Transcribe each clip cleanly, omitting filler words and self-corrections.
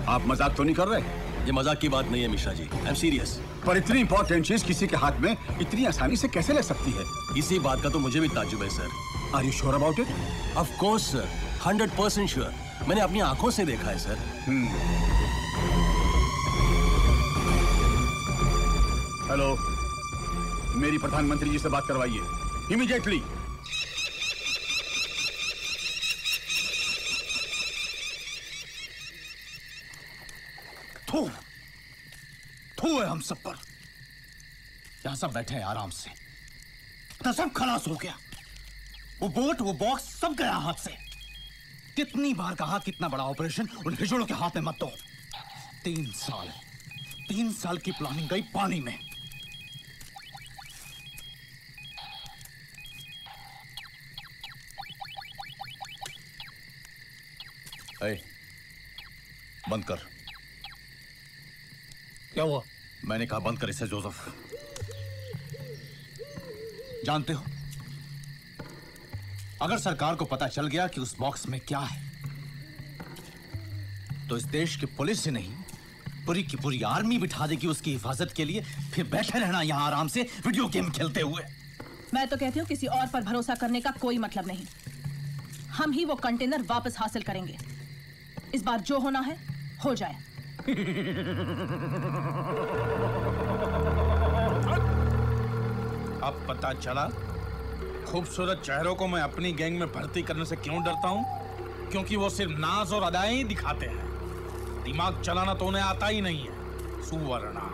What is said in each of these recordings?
आप मजाक तो नहीं कर रहे? ये मजाक की बात नहीं है Mishra ji, I am serious. पर इतनी इंपॉर्टेंट चीज किसी के हाथ में इतनी आसानी से कैसे ले सकती है? इसी बात का तो मुझे भी ताज्जुब है sir. Are you sure about it? Of course sir, 100% sure. मैंने अपनी आंखों से देखा है सर। हेलो, मेरी प्रधानमंत्री जी से बात करवाइए इमीडिएटली। थू है हम सब पर। यहां सब बैठे हैं आराम से, तो सब खलास हो गया। वो बोट, वो बॉक्स सब गया हाथ से। कितनी बार कहा कितना बड़ा ऑपरेशन उन हिजड़ों के हाथ में मत दो। 3 साल की प्लानिंग गई पानी में। बंद कर। क्या हुआ? मैंने कहा बंद कर इसे जोसेफ। जानते हो, अगर सरकार को पता चल गया कि उस बॉक्स में क्या है, तो इस देश की पुलिस से नहीं, पूरी की पूरी आर्मी बिठा देगी उसकी हिफाजत के लिए। फिर बैठे रहना यहां आराम से वीडियो गेम खेलते हुए। मैं तो कहती हूँ किसी और पर भरोसा करने का कोई मतलब नहीं। हम ही वो कंटेनर वापस हासिल करेंगे। इस बार जो होना है हो जाए। अब पता चला खूबसूरत चेहरों को मैं अपनी गैंग में भर्ती करने से क्यों डरता हूं? क्योंकि वो सिर्फ नाज और अदाएं ही दिखाते हैं, दिमाग चलाना तो उन्हें आता ही नहीं है। सुवर्णा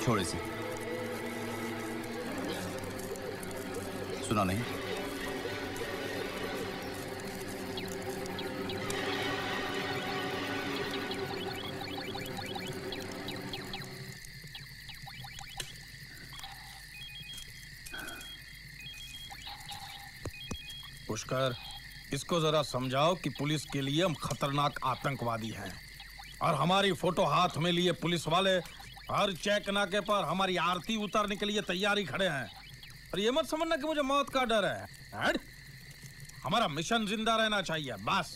छोड़ इसे। सुना नहीं? पुष्कर, इसको जरा समझाओ कि पुलिस के लिए हम खतरनाक आतंकवादी हैं और हमारी फोटो हाथ में लिए पुलिस वाले हर चेक नाके पर हमारी आरती उतारने के लिए तैयारी खड़े हैं। और ये मत समझना कि मुझे मौत का डर है। हमारा मिशन जिंदा रहना चाहिए बस।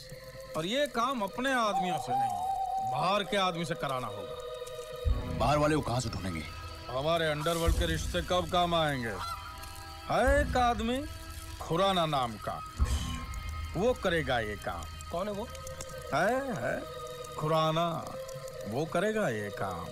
और ये काम अपने आदमियों से नहीं, बाहर के आदमी से कराना होगा। बाहर वाले को कहां से ढूंढेंगे? हमारे अंडरवर्ल्ड के रिश्ते कब काम आएंगे? है एक आदमी खुराना नाम का, वो करेगा ये काम। कौन है वो? है खुराना, वो करेगा ये काम।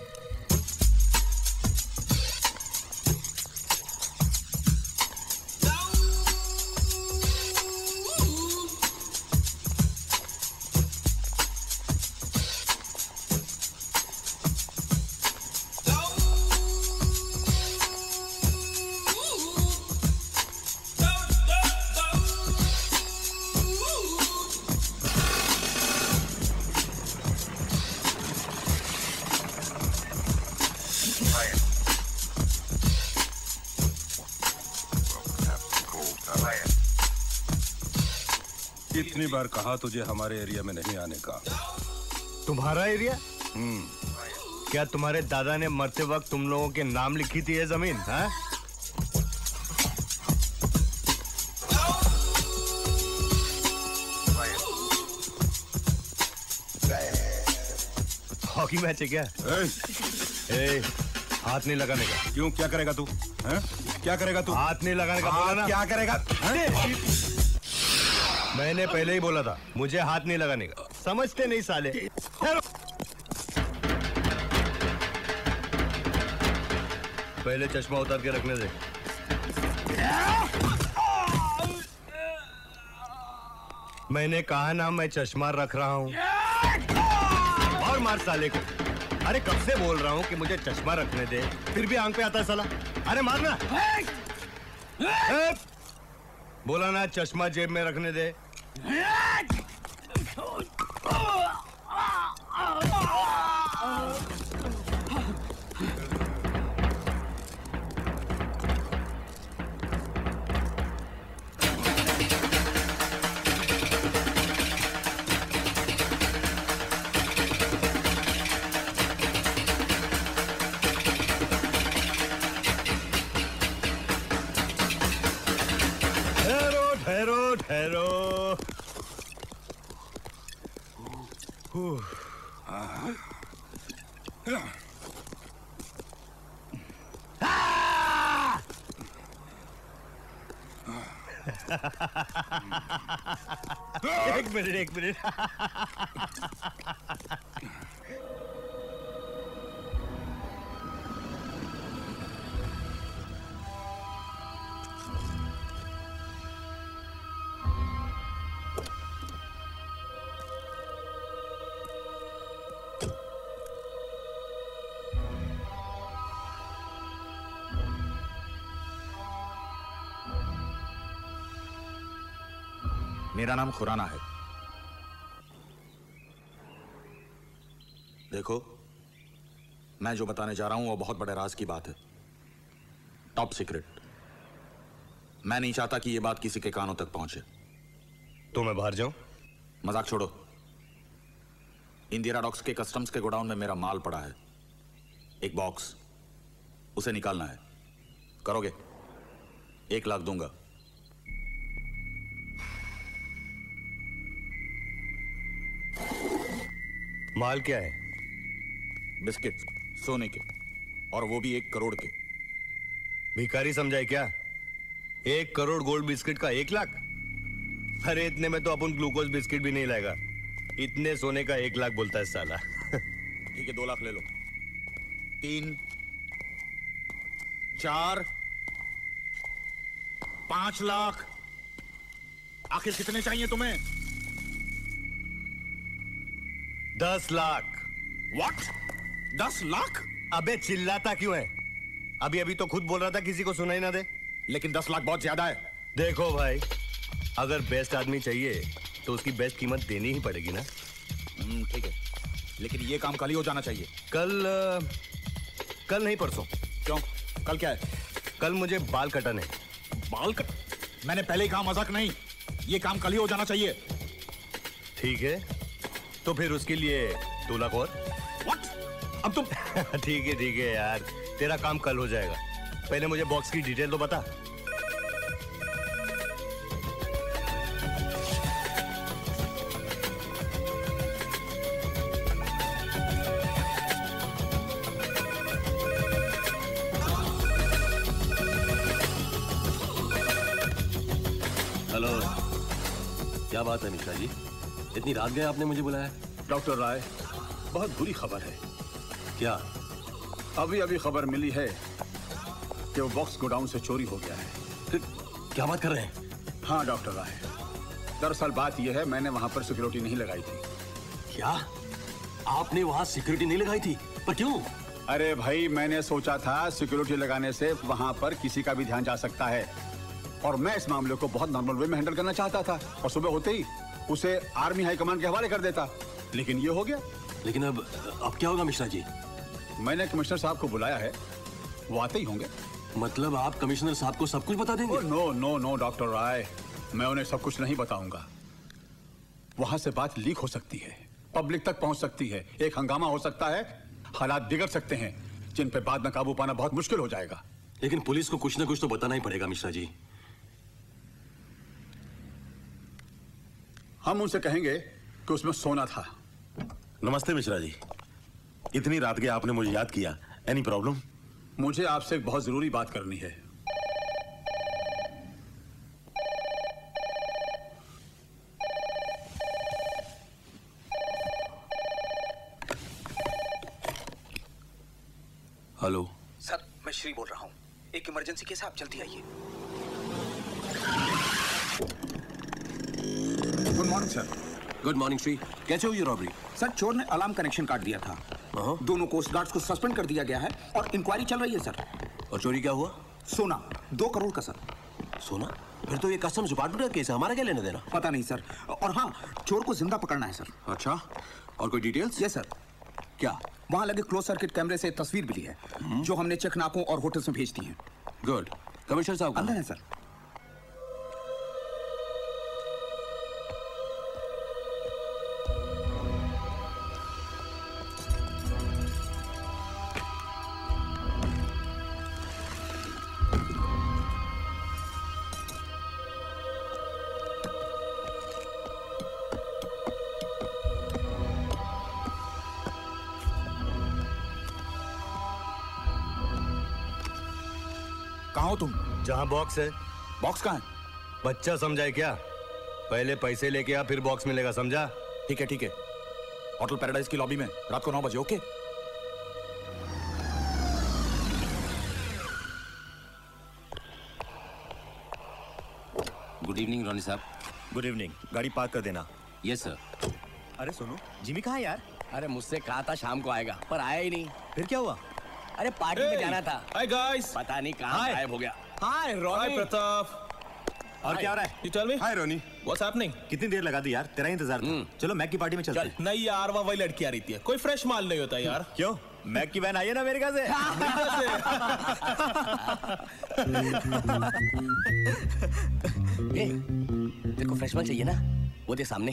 कितनी बार कहा तुझे हमारे एरिया में नहीं आने का। तुम्हारा एरिया? क्या तुम्हारे दादा ने मरते वक्त तुम लोगों के नाम लिखी थी ये जमीन? हाँ? हॉकी मैच है क्या? हाथ नहीं लगाने का। क्यों, क्या करेगा तू? क्या करेगा तू? हाथ नहीं लगाने का बोला ना। क्या करेगा? मैंने पहले ही बोला था मुझे हाथ नहीं लगाने का। समझते नहीं साले। पहले चश्मा उतार के रखने दे। मैंने कहा ना मैं चश्मा रख रहा हूं। और मार साले को। अरे कब से बोल रहा हूं कि मुझे चश्मा रखने दे, फिर भी आंख पे आता है साला। अरे मारना। बोला ना चश्मा जेब में रखने दे। एक मिनट मेरा नाम खुराना है। देखो, मैं जो बताने जा रहा हूं वो बहुत बड़े राज की बात है, टॉप सीक्रेट। मैं नहीं चाहता कि ये बात किसी के कानों तक पहुंचे। तो मैं बाहर जाऊं? मजाक छोड़ो। इंदिरा डॉक्स के कस्टम्स के गोडाउन में मेरा माल पड़ा है, एक बॉक्स, उसे निकालना है। करोगे? 1 लाख दूंगा। माल क्या है? बिस्किट, सोने के, और वो भी 1 करोड़ के। भिखारी समझाए क्या? 1 करोड़ गोल्ड बिस्किट का 1 लाख? अरे इतने में तो अपन ग्लूकोज बिस्किट भी नहीं लाएगा। इतने सोने का 1 लाख बोलता है साला। ठीक है, 2 लाख ले लो। 3, 4, 5 लाख। आखिर कितने चाहिए तुम्हें? 10 लाख। व्हाट? 10 लाख? अबे चिल्लाता क्यों है? अभी अभी तो खुद बोल रहा था किसी को सुनाई ना दे। लेकिन 10 लाख बहुत ज्यादा है। देखो भाई, अगर बेस्ट आदमी चाहिए तो उसकी बेस्ट कीमत देनी ही पड़ेगी ना। ठीक है, लेकिन ये काम कल ही हो जाना चाहिए। कल नहीं, परसों। क्यों? कल क्या है? कल मुझे बाल कटाने। बाल कट? मैंने पहले ही कहा मजाक नहीं, ये काम कल ही हो जाना चाहिए। ठीक है, तो फिर उसके लिए 2 लाख और। व्हाट? अब तुम ठीक है यार, तेरा काम कल हो जाएगा। पहले मुझे बॉक्स की डिटेल तो बता। हेलो, क्या बात है मिश्रा जी? इतनी रात गए आपने मुझे बुलाया? डॉक्टर राय, बहुत बुरी खबर है। क्या? अभी अभी खबर मिली है कि वो बॉक्स गोडाउन से चोरी हो गया है। क्या बात कर रहे हैं? हाँ डॉक्टर राय, दरअसल बात यह है, मैंने वहां पर सिक्योरिटी नहीं लगाई थी। क्या? आपने वहां सिक्योरिटी नहीं लगाई थी? पर क्यों? अरे भाई, मैंने सोचा था सिक्योरिटी लगाने से वहां पर किसी का भी ध्यान जा सकता है, और मैं इस मामले को बहुत नॉर्मल वे में हैंडल करना चाहता था, और सुबह होते ही उसे आर्मी हाई कमांड के हवाले कर देता। लेकिन ये हो गया। लेकिन अब क्या होगा मिश्रा जी? मैंने कमिश्नर साहब को बुलाया है, वो आते ही होंगे। मतलब आप कमिश्नर साहब को सब कुछ बता देंगे? नो नो नो डॉक्टर राय, मैं उन्हें सब कुछ नहीं बताऊंगा। वहां से बात लीक हो सकती है, पब्लिक तक पहुंच सकती है, एक हंगामा हो सकता है, हालात बिगड़ सकते हैं जिन पे बाद में काबू पाना बहुत मुश्किल हो जाएगा। लेकिन पुलिस को कुछ ना कुछ तो बताना ही पड़ेगा मिश्रा जी। हम उनसे कहेंगे कि उसमें सोना था। नमस्ते मिश्रा जी, इतनी रात के आपने मुझे याद किया। Any problem? मुझे आपसे एक बहुत जरूरी बात करनी है। हेलो सर, मैं श्री बोल रहा हूँ। एक इमरजेंसी केस है, आप जल्दी आइए। Good morning sir. Good morning Shri, कैसे हो ये रॉबरी? सर, चोर ने अलार्म कनेक्शन काट दिया था। दोनों कोस्ट गार्ड्स को सस्पेंड कर दिया गया है और इंक्वायरी चल रही है सर। और चोरी क्या हुआ? सोना 2 करोड़ का सर। सोना? फिर तो ये कस्टम्स डिपार्टमेंट का केस है, हमारा क्या लेना देना? पता नहीं सर। और हाँ, चोर को जिंदा पकड़ना है सर। अच्छा, और कोई डिटेल्स? Yes sir. क्या? वहाँ लगे क्लोज सर्किट कैमरे से तस्वीर मिली है, जो हमने चेक नाकों और होटल्स में भेज दी है। गुड। कमिश्नर साहब अंदर है सर। कहाँ हो तुम? जहाँ बॉक्स है। बॉक्स कहाँ है? बच्चा समझाए क्या? पहले पैसे लेके आ, फिर बॉक्स मिलेगा, समझा? ठीक है, होटल पैराडाइज की लॉबी में रात को 9 बजे। ओके? गुड इवनिंग रॉनी साहब। Good evening. गाड़ी पार्क कर देना। Yes sir. अरे सोनू, जिमी कहाँ है यार? अरे मुझसे कहा था शाम को आएगा, पर आया ही नहीं। फिर क्या हुआ? अरे पार्टी में जाना था। Hi guys. पता नहीं कहाँ गायब हो गया। हाय रॉनी। हाय प्रताप। और क्या हो रहा है? You tell me? Hi Ronnie. What's happening? कितनी देर लगा दी यार, तेरा इंतजार था। चलो मैक की पार्टी में चलते हैं। नहीं यार, वही लड़की आ रही थी, कोई फ्रेश माल नहीं होता यार। क्यों? मैक की वैन आई है ना अमेरिका से। तेरे को फ्रेश माल चाहिए ना? वो दे सामने।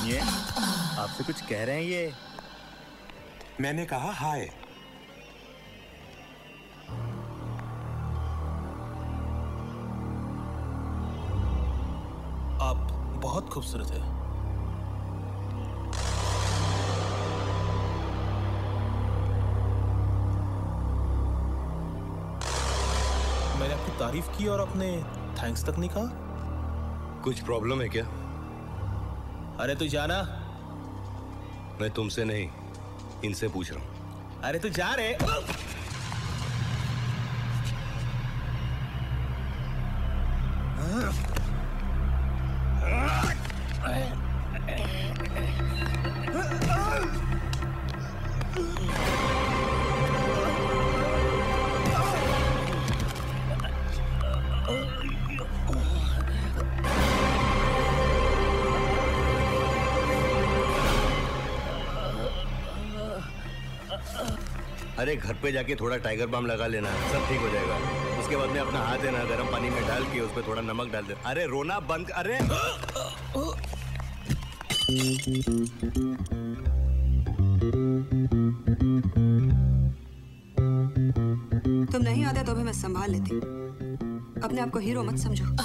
ये आपसे कुछ कह रहे हैं ये? मैंने कहा हाय। आप बहुत खूबसूरत है। मैंने आपकी तारीफ की और आपने थैंक्स तक नहीं कहा। कुछ प्रॉब्लम है क्या? अरे तू जाना। मैं तुमसे नहीं, इनसे पूछ रहा हूँ। अरे तू जा रे। अरे घर पे जाके थोड़ा टाइगर बाम लगा लेना, सब ठीक हो जाएगा। उसके बाद में अपना हाथ है ना गर्म पानी में डाल के उस पर थोड़ा नमक डाल दे। अरे रोना बंद। अरे तुम नहीं आते तो भी मैं संभाल लेती। अपने आप को हीरो मत समझो।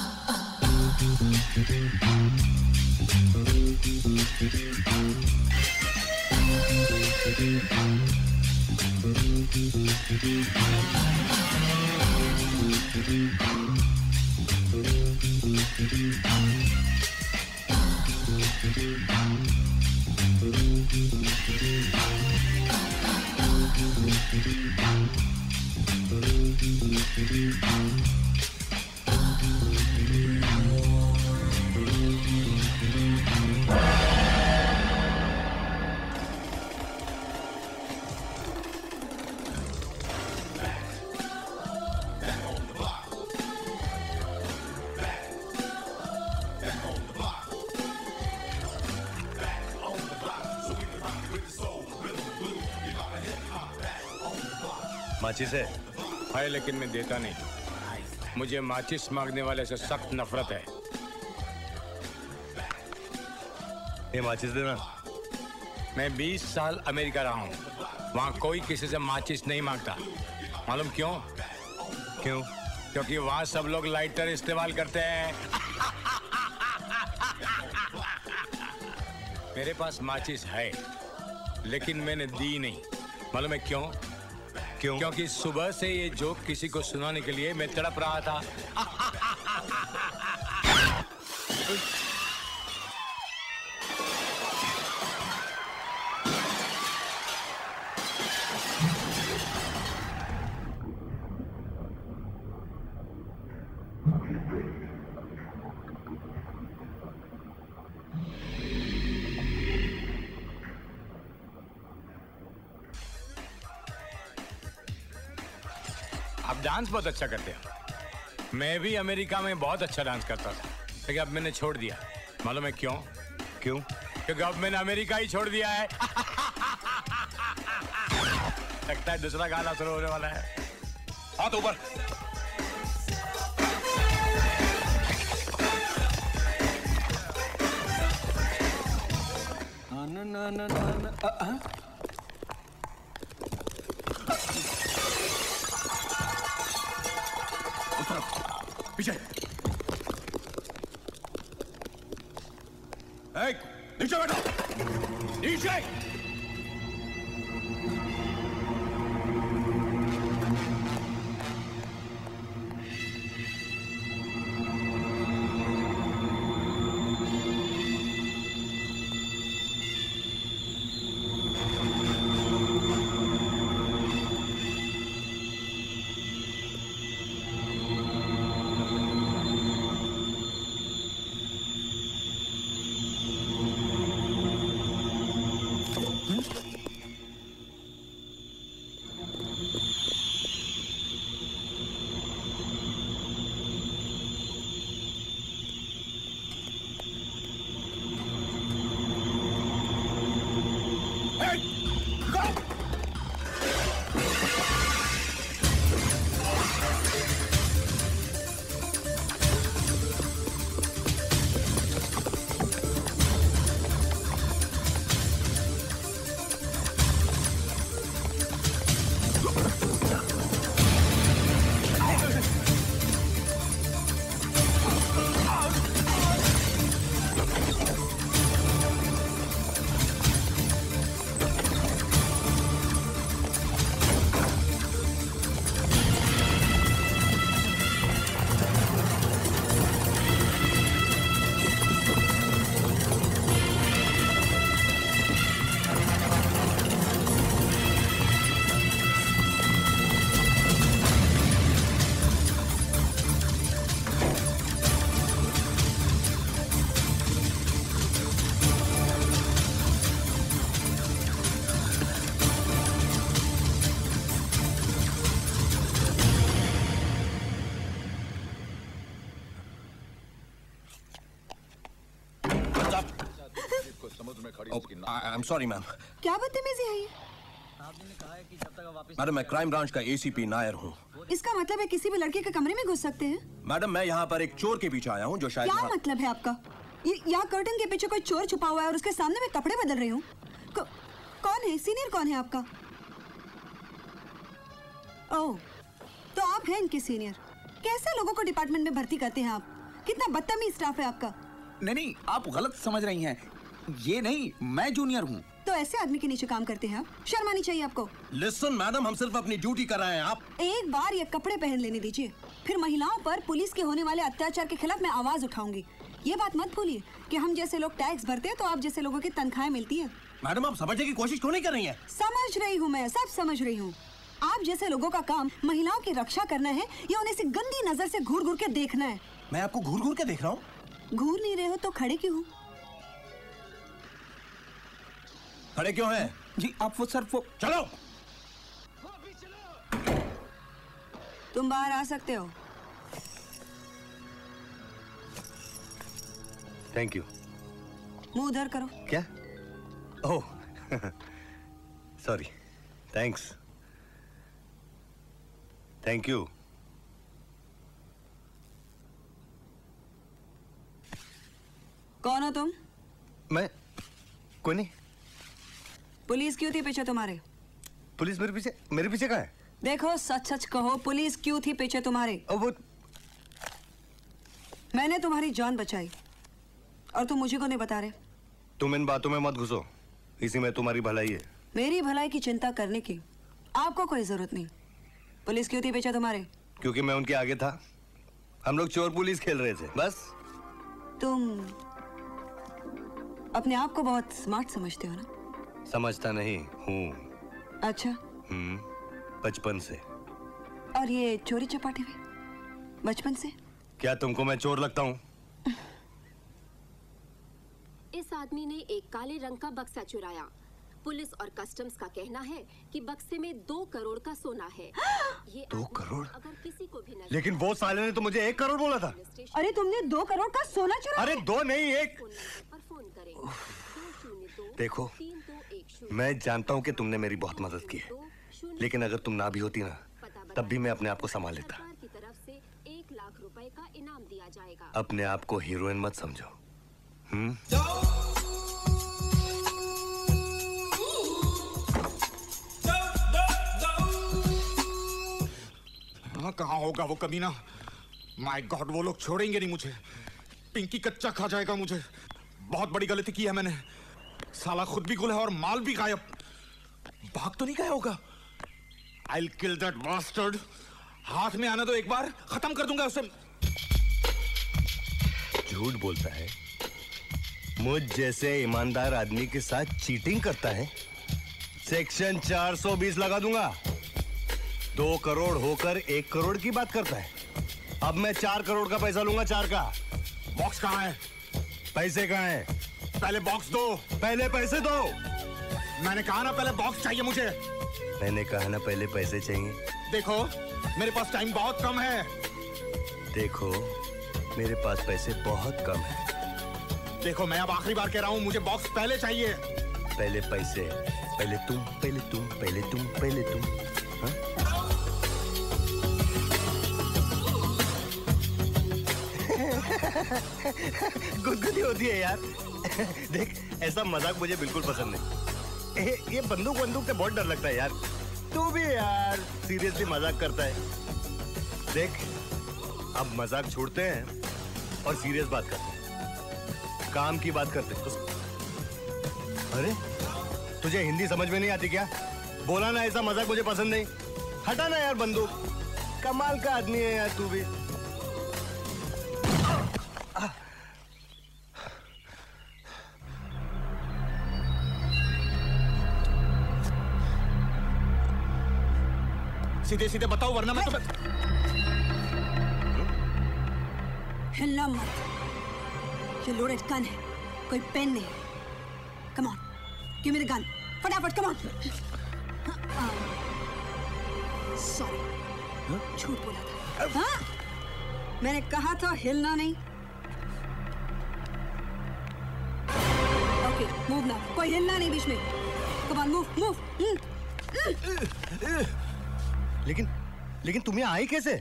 माचिस है? है, लेकिन मैं देता नहीं। मुझे माचिस मांगने वाले से सख्त नफरत है। ये माचिस देना। मैं 20 साल अमेरिका रहा हूँ, वहाँ कोई किसी से माचिस नहीं मांगता। मालूम क्यों? क्यों? क्योंकि वहाँ सब लोग लाइटर इस्तेमाल करते हैं। मेरे पास माचिस है, लेकिन मैंने दी नहीं। मालूम है क्यों? क्यों? क्योंकि सुबह से ये जोक किसी को सुनाने के लिए मैं तड़प रहा था। आप डांस बहुत अच्छा करते हो। मैं भी अमेरिका में बहुत अच्छा डांस करता था, लेकिन अब मैंने छोड़ दिया। मालूम है क्यों? क्यों? क्योंकि अब मैंने अमेरिका ही छोड़ दिया है। लगता है दूसरा गाना शुरू होने वाला है। हाथ ऊपर। ना ना ना पीछे नीचे बैठो, नीचे। I'm sorry, ma'am. क्या बदतमीजी है ये? मैडम, मैं क्राइम ब्रांच का एसीपी नायर हूँ। इसका मतलब है किसी भी लड़के के कमरे में घुस सकते हैं? मैडम, मैं यहाँ पर एक चोर के पीछे आया हूँ जो शायद क्या मतलब है आपका? यहाँ कर्टन के पीछे कोई चोर छुपा हुआ है और उसके सामने मैं कपड़े बदल रही हूँ। कौन है? सीनियर कौन है आपका? ओह, तो आप हैं इनके सीनियर। कैसे लोगों को डिपार्टमेंट में भर्ती करते हैं आप? कितना बदतमीज स्टाफ है आपका। नहीं, आप गलत समझ रही हैं। ये नहीं, मैं जूनियर हूँ। तो ऐसे आदमी के नीचे काम करते हैं आप? शर्म आनी चाहिए आपको। लिसन मैडम, हम सिर्फ अपनी ड्यूटी कर रहे हैं। आप एक बार ये कपड़े पहन लेने दीजिए, फिर महिलाओं पर पुलिस के होने वाले अत्याचार के खिलाफ मैं आवाज उठाऊंगी। ये बात मत भूलिए कि हम जैसे लोग टैक्स भरते हैं तो आप जैसे लोगों की तनख्वाहें मिलती है। मैडम, आप समझने की कोशिश क्यों नहीं कर रही हैं? समझ रही हूँ, मैं सब समझ रही हूँ। आप जैसे लोगों का काम महिलाओं की रक्षा करना है या उन्हें सिर्फ गंदी नजर से घूर घूर के देखना है? मैं आपको घूर घूर के देख रहा हूँ। घूर नहीं रहे हो तो खड़े क्यों हो? खड़े क्यों हैं? जी आप वो चलो। तुम बाहर आ सकते हो। Thank you. मुंह उधर करो। क्या? Oh sorry. Thanks. Thank you. कौन हो तुम? मैं कोई नहीं। पुलिस क्यों थी पीछे तुम्हारे? पुलिस मेरे पीछे कहाँ है? देखो, सच सच कहो, पुलिस क्यों थी पीछे तुम्हारे? वो मैंने तुम्हारी जान बचाई और तुम मुझे को नहीं बता रहे। तुम इन बातों में मत घुसो, इसी में तुम्हारी भलाई है। मेरी भलाई की चिंता करने की आपको कोई जरूरत नहीं। पुलिस क्यों थी पीछे तुम्हारे? क्योंकि मैं उनके आगे था। हम लोग चोर पुलिस खेल रहे थे, बस। तुम अपने आप को बहुत स्मार्ट समझते हो ना? समझता नहीं हूँ। अच्छा। बचपन से। और ये चोरी चपाटी में बचपन से? क्या तुमको मैं चोर लगता हूँ? इस आदमी ने एक काले रंग का बक्सा चुराया। पुलिस और कस्टम्स का कहना है कि बक्से में 2 करोड़ का सोना है। ये 2 करोड़? अगर किसी को भी लेकिन वो साले ने तो मुझे 1 करोड़ बोला था। अरे तुमने 2 करोड़ का सोना चुराया? अरे 2 नहीं, 1। देखो, मैं जानता हूँ कि तुमने मेरी बहुत मदद की है, लेकिन अगर तुम ना भी होती ना, तब भी मैं अपने आप को संभाल लेता। की तरफ से 1 लाख रुपए का इनाम दिया जाएगा। अपने आप को हीरोइन मत समझो। कहाँ होगा वो कमीना? माय गॉड, वो लोग छोड़ेंगे नहीं मुझे। पिंकी कच्चा खा जाएगा मुझे। बहुत बड़ी गलती की है मैंने। साला खुद भी गुल है और माल भी गायब। भाग तो नहीं गया होगा? I'll kill that bastard। हाथ में आने दो एक बार, खत्म कर दूंगा उसे। झूठ बोलता है, मुझ जैसे ईमानदार आदमी के साथ चीटिंग करता है। सेक्शन 420 लगा दूंगा। 2 करोड़ होकर 1 करोड़ की बात करता है। अब मैं 4 करोड़ का पैसा लूंगा, 4 का। बॉक्स कहाँ है? पैसे कहाँ है? पहले बॉक्स दो। पहले पैसे दो। मैंने कहा ना पहले बॉक्स चाहिए मुझे। मैंने कहा ना पहले पैसे चाहिए। देखो मेरे पास टाइम बहुत कम है। देखो मेरे पास पैसे बहुत कम है। देखो मैं अब आखिरी बार कह रहा हूँ, मुझे बॉक्स पहले चाहिए। पहले पैसे, पहले तुम, पहले तुम, पहले तुम, पहले तुम। गुदगुदी होती है यार। देख, ऐसा मजाक मुझे बिल्कुल पसंद नहीं। ये बंदूक से बहुत डर लगता है यार। तू भी यार सीरियसली मजाक करता है। देख, अब मजाक छोड़ते हैं और सीरियस बात करते हैं, काम की बात करते हैं। अरे तुझे हिंदी समझ में नहीं आती क्या? बोला ना ऐसा मजाक मुझे पसंद नहीं। हटा ना यार बंदूक। कमाल का आदमी है यार तू भी। सीधे सीधे बताओ वरना मैं तुम्हें। हिलना मत। ये लोडेड गन है, कोई पेन नहीं। Come on, give me the gun. फटाफट कम ऑन। सॉरी, झूठ बोला था। हाँ? मैंने कहा था हिलना नहीं। ओके, मूव ना। कोई हिलना नहीं बीच में। Come on, move move. लेकिन तुम यहाँ आई कैसे?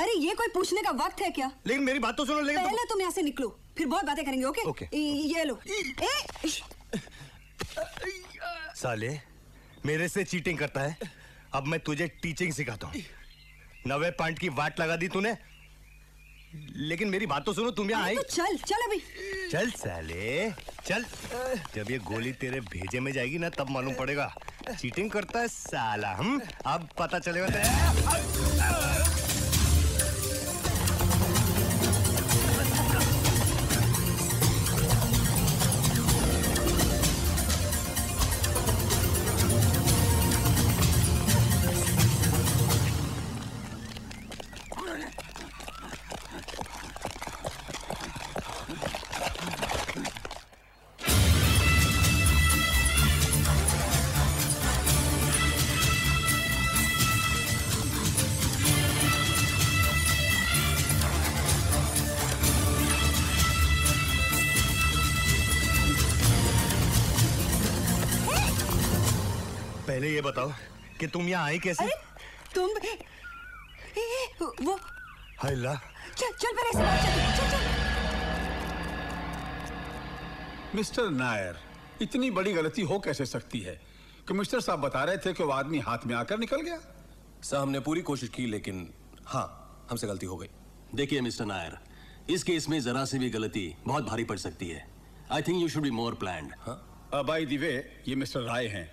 अरे ये कोई पूछने का वक्त है क्या? लेकिन मेरी बात तो सुनो। लेकिन पहले तुम यहाँ से निकलो, फिर बहुत बातें करेंगे। Okay okay. ये लो। साले मेरे से चीटिंग करता है। अब मैं तुझे टीचिंग सिखाता हूँ। 90 पॉइंट की वाट लगा दी तूने। लेकिन मेरी बात तो सुनो, तुम यहाँ आई। तो चल चल अभी। चल साले चल। जब ये गोली तेरे भेजे में जाएगी ना तब मालूम पड़ेगा चीटिंग करता है साला। हम अब पता चलेगा। पहले ये बताओ कि तुम यहाँ आई कैसे? तुम वो हायला। चल चल पहले से बात चल चल। मिस्टर नायर, इतनी बड़ी गलती हो कैसे सकती है? कमिश्नर साहब बता रहे थे कि वो आदमी हाथ में आकर निकल गया। सर हमने पूरी कोशिश की लेकिन हाँ हमसे गलती हो गई। देखिए मिस्टर नायर, इस केस में जरा सी भी गलती बहुत भारी पड़ सकती है। I think you should be more planned. By the way, ये मिस्टर राय हैं,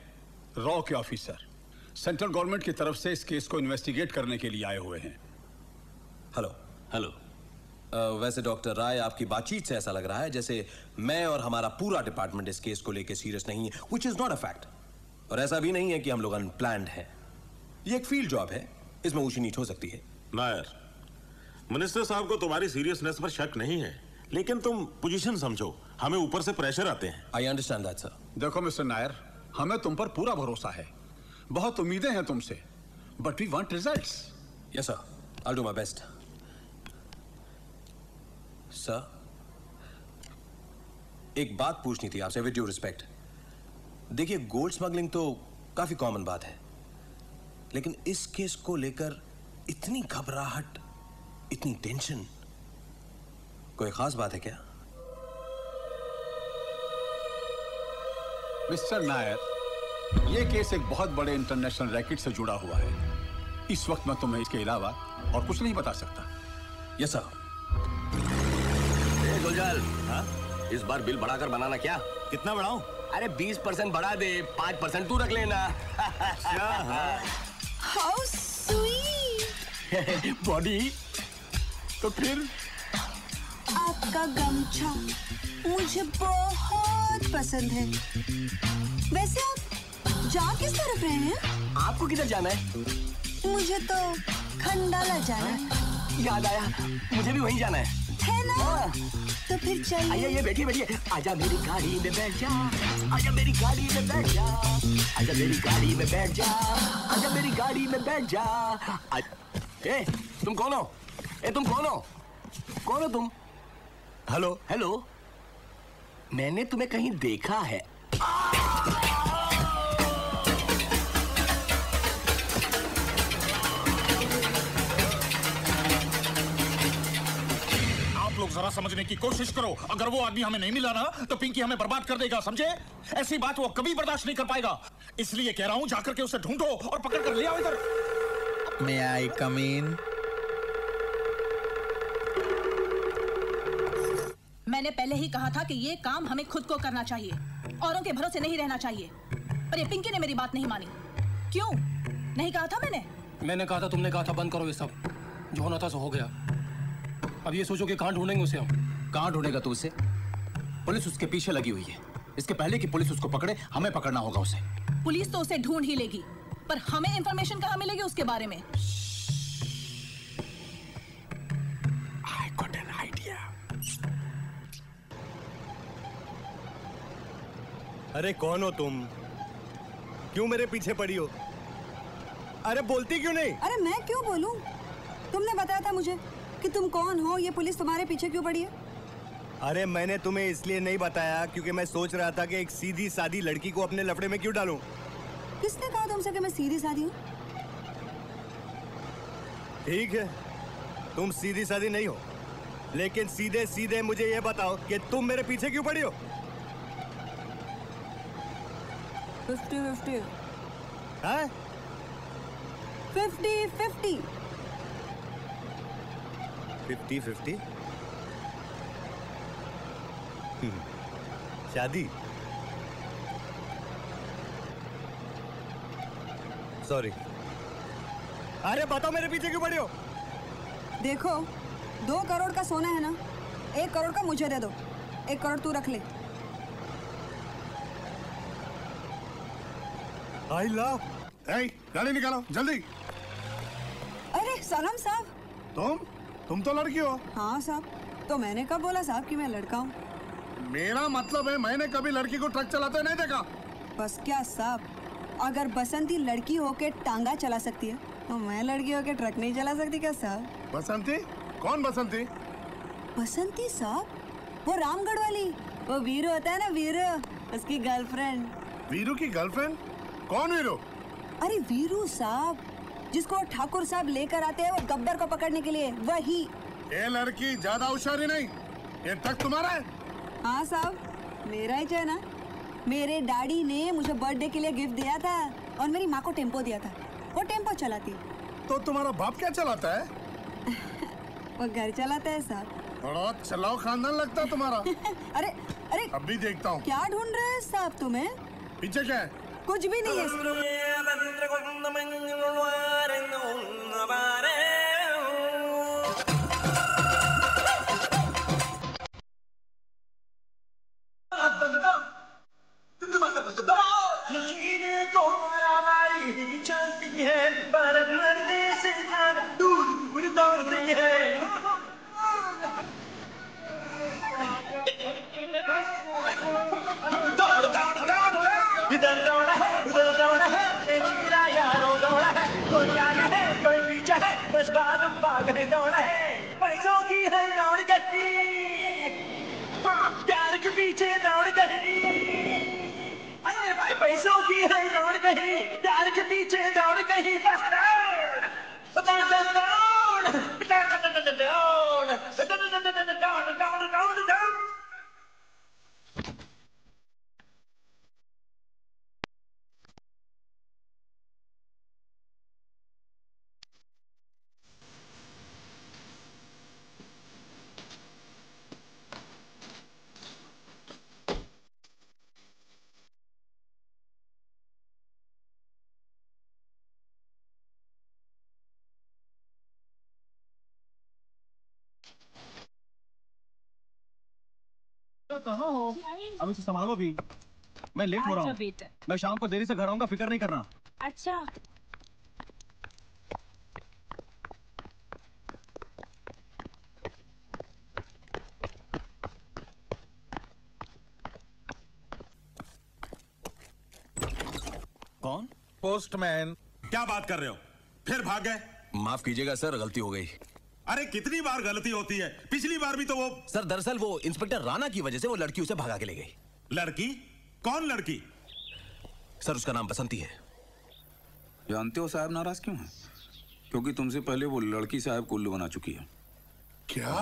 रॉ के ऑफिसर। सेंट्रल गवर्नमेंट की तरफ से इस केस को इन्वेस्टिगेट करने के लिए आए हुए हैं। Hello hello. वैसे डॉक्टर राय, आपकी बातचीत से ऐसा लग रहा है जैसे मैं और हमारा पूरा डिपार्टमेंट इस केस को लेकर सीरियस नहीं है, which is not a fact. और ऐसा भी नहीं है कि हम लोग अनप्लान्ड हैं। ये एक फील्ड जॉब है, इसमें ऊंची नीच हो सकती है। नायर, मिनिस्टर साहब को तुम्हारी सीरियसनेस पर शक नहीं है, लेकिन तुम पोजीशन समझो, हमें ऊपर से प्रेशर आते हैं। I understand that sir. देखो मिस्टर नायर, हमें तुम पर पूरा भरोसा है, बहुत उम्मीदें हैं तुमसे, but we want results. Yes sir, I do my best. Sir, एक बात पूछनी थी आपसे विद ड्यू रिस्पेक्ट। देखिए, गोल्ड स्मगलिंग तो काफी कॉमन बात है, लेकिन इस केस को लेकर इतनी घबराहट, इतनी टेंशन, कोई खास बात है क्या? मिस्टर नायर, यह केस एक बहुत बड़े इंटरनेशनल रैकेट से जुड़ा हुआ है। इस वक्त मैं तुम्हें इसके अलावा और कुछ नहीं बता सकता। Yes sir. गुलजाल, हाँ? इस बार बिल बढ़ाकर बनाना क्या? कितना बढ़ाऊं? अरे 20% बढ़ा दे, 5% तू रख लेना। How sweet! बॉडी तो फिर आपका गमछा मुझे बहुत पसंद है। वैसे आप जा किस तरफ रहे हैं? आपको किधर जाना है? मुझे तो खंडाला जाना है। याद आया, मुझे भी वहीं जाना है। है ना? तो फिर चलिए। आइए, बैठिए बैठिए। आजा मेरी गाड़ी में बैठ जा, आजा मेरी गाड़ी में बैठ जा, आजा मेरी गाड़ी में बैठ जा, आजा मेरी गाड़ी में बैठ जा। ए, तुम कौन हो? तुम कौन हो? कौन हो तुम? हेलो हेलो, मैंने तुम्हें कहीं देखा है। लोग जरा समझने की कोशिश करो। अगर वो आदमी हमें नहीं मिला ना तो पिंकी हमें बर्बाद कर देगा, समझे? ऐसी बात वो कभी बर्दाश्त नहीं कर पाएगा। इसलिए कह रहा हूं जाकर के उसे ढूंढो और पकड़ कर ले आओ इधर। May I come in? मैंने पहले ही कहा था कि ये काम हमें खुद को करना चाहिए, औरों के भरोसे नहीं रहना चाहिए। पर ये पिंकी ने मेरी बात नहीं मानी। क्यों? नहीं कहा था मैंने? मैंने कहा था, तुमने कहा था बंद करो ये सब। जो होना था सो हो गया। अब ये सोचो कि कहां ढूंढेंगे उसे हम। कहां ढूंढेगा तू उसे? पुलिस उसके पीछे लगी हुई है। इसके पहले कि पुलिस उसको पकड़े, हमें पकड़ना होगा उसे। पुलिस तो उसे ढूंढ ही लेगी, पर हमें इंफॉर्मेशन कहां मिलेगी उसके बारे में? I got an idea. अरे कौन हो तुम? क्यों मेरे पीछे पड़ी हो? अरे बोलती क्यों नहीं? अरे मैं क्यों बोलूं? तुमने बताया था मुझे कि तुम कौन हो, ये पुलिस तुम्हारे पीछे क्यों पड़ी है? अरे मैंने तुम्हें इसलिए नहीं बताया क्योंकि मैं सोच रहा था कि एक सीधी सादी लड़की को अपने लफड़े में क्यों डालूं। किसने कहा तुमसे कि मैं सीधी सादी हूँ? ठीक है, तुम सीधी सादी नहीं हो, लेकिन सीधे सीधे मुझे ये बताओ कि तुम मेरे पीछे क्यों पड़ी हो? 50-50। हाँ? 50-50। 50-50? शादी? सॉरी। अरे बताओ मेरे पीछे क्यों पड़ी हो? देखो, 2 करोड़ का सोना है ना, 1 करोड़ का मुझे दे दो, 1 करोड़ तू रख ले। I love. गाड़ी निकालो जल्दी। अरे सलाम साहब। तुम तो लड़की हो। हाँ साहब, तो मैंने कब बोला साहब कि मैं लड़का हूँ? मेरा मतलब है मैंने कभी लड़की को ट्रक चलाते नहीं देखा। बस क्या साहब, अगर बसंती लड़की होके टांगा चला सकती है तो मैं लड़की होके ट्रक नहीं चला सकती क्या साहब? बसंती? कौन बसंती? बसंती साहब, वो रामगढ़ वाली, वो वीरू होता है ना, वीरू, उसकी गर्लफ्रेंड। वीरू की गर्लफ्रेंड? कौन वीरू? अरे वीरू साहब, जिसको ठाकुर साहब लेकर आते हैं वो गब्बर को पकड़ने के लिए, वही। ये लड़की ज्यादा होशियारी नहीं, ये ट्रक तुम्हारा है? हाँ साहब, मेरा ही है ना। मेरे डैडी ने मुझे बर्थडे के लिए गिफ्ट दिया था और मेरी माँ को टेम्पो दिया था, वो टेम्पो चलाती। तो तुम्हारा बाप क्या चलाता है? वो घर चलाता है साहब। बड़ा चलाओ खानदान लगता है तुम्हारा। अरे अरे, अब भी देखता हूँ। क्या ढूंढ रहे हैं साहब तुम्हें? पीछे क्या है? कुछ भी नहीं है। पैसों की है दौड़ कहीं, प्यार के पीछे दौड़ कहीं, कहाँ हो? अब इसे संभालो भी। मैं लेट हो रहा हूँ। मैं शाम को देरी से घर आऊंगा, फिक्र नहीं करना। अच्छा। कौन? पोस्टमैन। क्या बात कर रहे हो? फिर भाग गए? माफ कीजिएगा सर, गलती हो गई। अरे कितनी बार गलती होती है? पिछली बार भी तो वो। सर दरअसल वो इंस्पेक्टर राणा की वजह से वो लड़की उसे भगा के ले गई। लड़की? कौन लड़की? सर उसका नाम बसंती है। जानते हो साहब नाराज क्यों है? क्योंकि तुमसे पहले वो लड़की साहब को उल्लू बना चुकी है। क्या?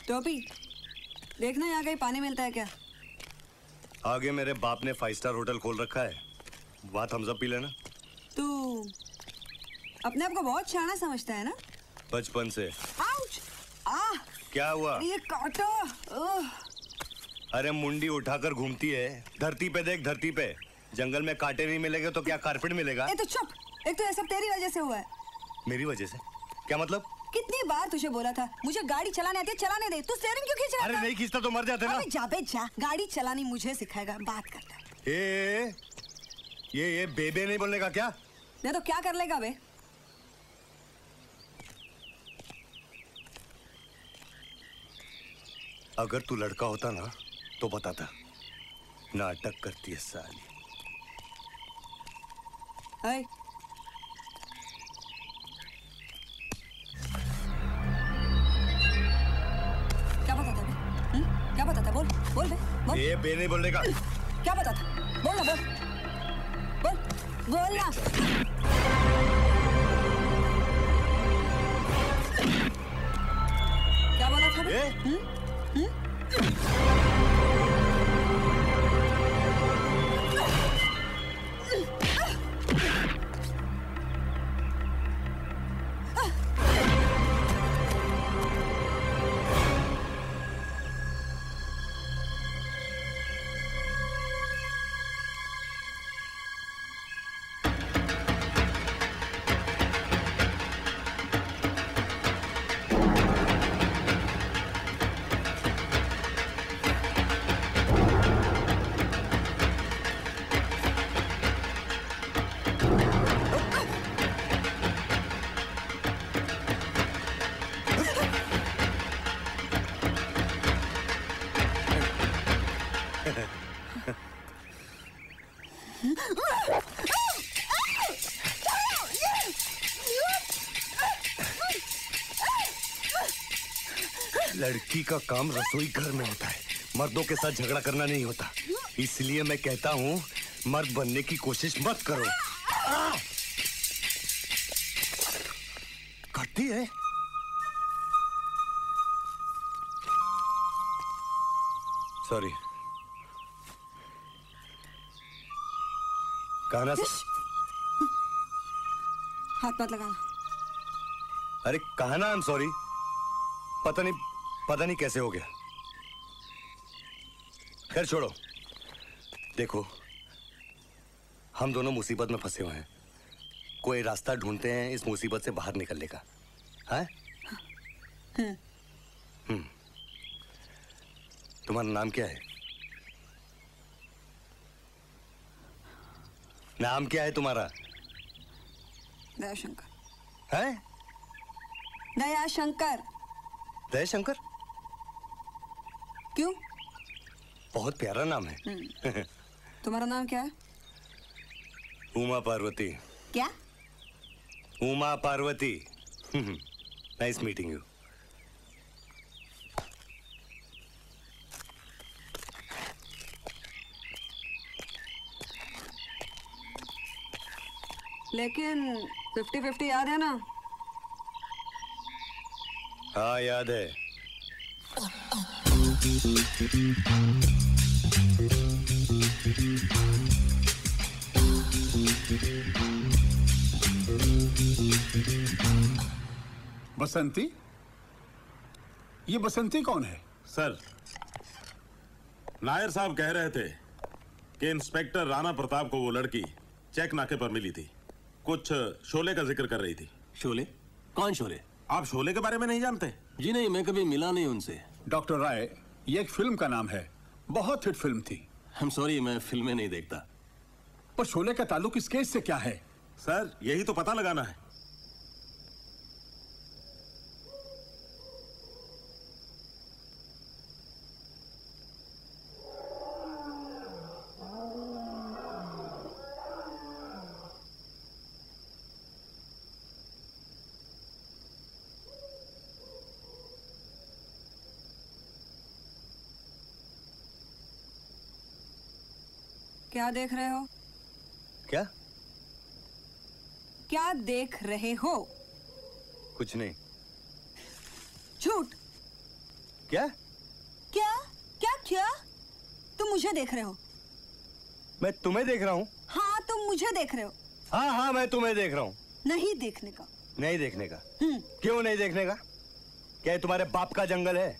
टोपी, देखना यहाँ कहीं पानी मिलता है क्या? आगे मेरे बाप ने 5 स्टार होटल खोल रखा है, वहाँ थम्स अप पी लेना। तू अपने आप को बहुत शाना समझता है ना? बचपन से। आउच! क्या हुआ? ये काटा। अरे मुंडी उठाकर घूमती है। धरती पे देख, धरती पे। जंगल में कांटे नहीं मिलेंगे तो क्या कारपेट मिलेगा? तो चुप। एक तो ये सब तेरी वजह से हुआ है। मेरी वजह से? क्या मतलब? कितनी बार तुझे बोला था मुझे गाड़ी चलाने आती है, चलाने दे। तू स्टीयरिंग क्यों खींच रहा है? अरे नहीं खींचता तो मर जाते ना। अबे जा बे जा, गाड़ी चलानी मुझे सिखाएगा, बात करता है। ये बेबे नहीं बोलने का क्या? नहीं तो क्या कर लेगा बे? अगर तू लड़का होता ना तो बताता। नाटक करती है साली। क्या बताता बे? क्या बताता? बोल बोल बे, बोल। ये बे नहीं बोलने का। क्या बताता? बोल ना, बोल बोल बोल ना। क्या बोला था बे? लड़की का काम रसोई घर में होता है, मर्दों के साथ झगड़ा करना नहीं होता। इसलिए मैं कहता हूँ मर्द बनने की कोशिश मत करो। करती है। सॉरी। कहना हाथ मत लगाना। अरे कहना आई एम सॉरी। पता नहीं कैसे हो गया। खैर छोड़ो। देखो हम दोनों मुसीबत में फंसे हुए हैं, कोई रास्ता ढूंढते हैं इस मुसीबत से बाहर निकलने का। हाँ? तुम्हारा नाम क्या है? नाम क्या है तुम्हारा? दयाशंकर। है? दयाशंकर। दयाशंकर? क्यों? बहुत प्यारा नाम है। तुम्हारा नाम क्या है? उमा पार्वती। क्या? Uma Parvati. Nice meeting you. लेकिन 50-50 याद है ना? हाँ याद है। बसंती? ये बसंती कौन है? सर, नायर साहब कह रहे थे कि इंस्पेक्टर राणा प्रताप को वो लड़की चेक नाके पर मिली थी। कुछ शोले का जिक्र कर रही थी। शोले? कौन शोले? आप शोले के बारे में नहीं जानते? जी नहीं, मैं कभी मिला नहीं उनसे। डॉक्टर राय, ये एक फिल्म का नाम है, बहुत हिट फिल्म थी। I'm sorry, मैं फिल्में नहीं देखता। पर शोले का ताल्लुक इस केस से क्या है? सर, यही तो पता लगाना है। क्या देख रहे हो? क्या? क्या देख रहे हो? कुछ नहीं। झूठ। क्या? क्या? क्या क्या? तुम मुझे देख रहे हो? मैं तुम्हें देख रहा हूँ? हाँ, तुम मुझे देख रहे हो? हाँ हाँ, मैं तुम्हें देख रहा हूँ। नहीं देखने का। नहीं देखने का? क्यों नहीं देखने का? क्या ये तुम्हारे बाप का जंगल है?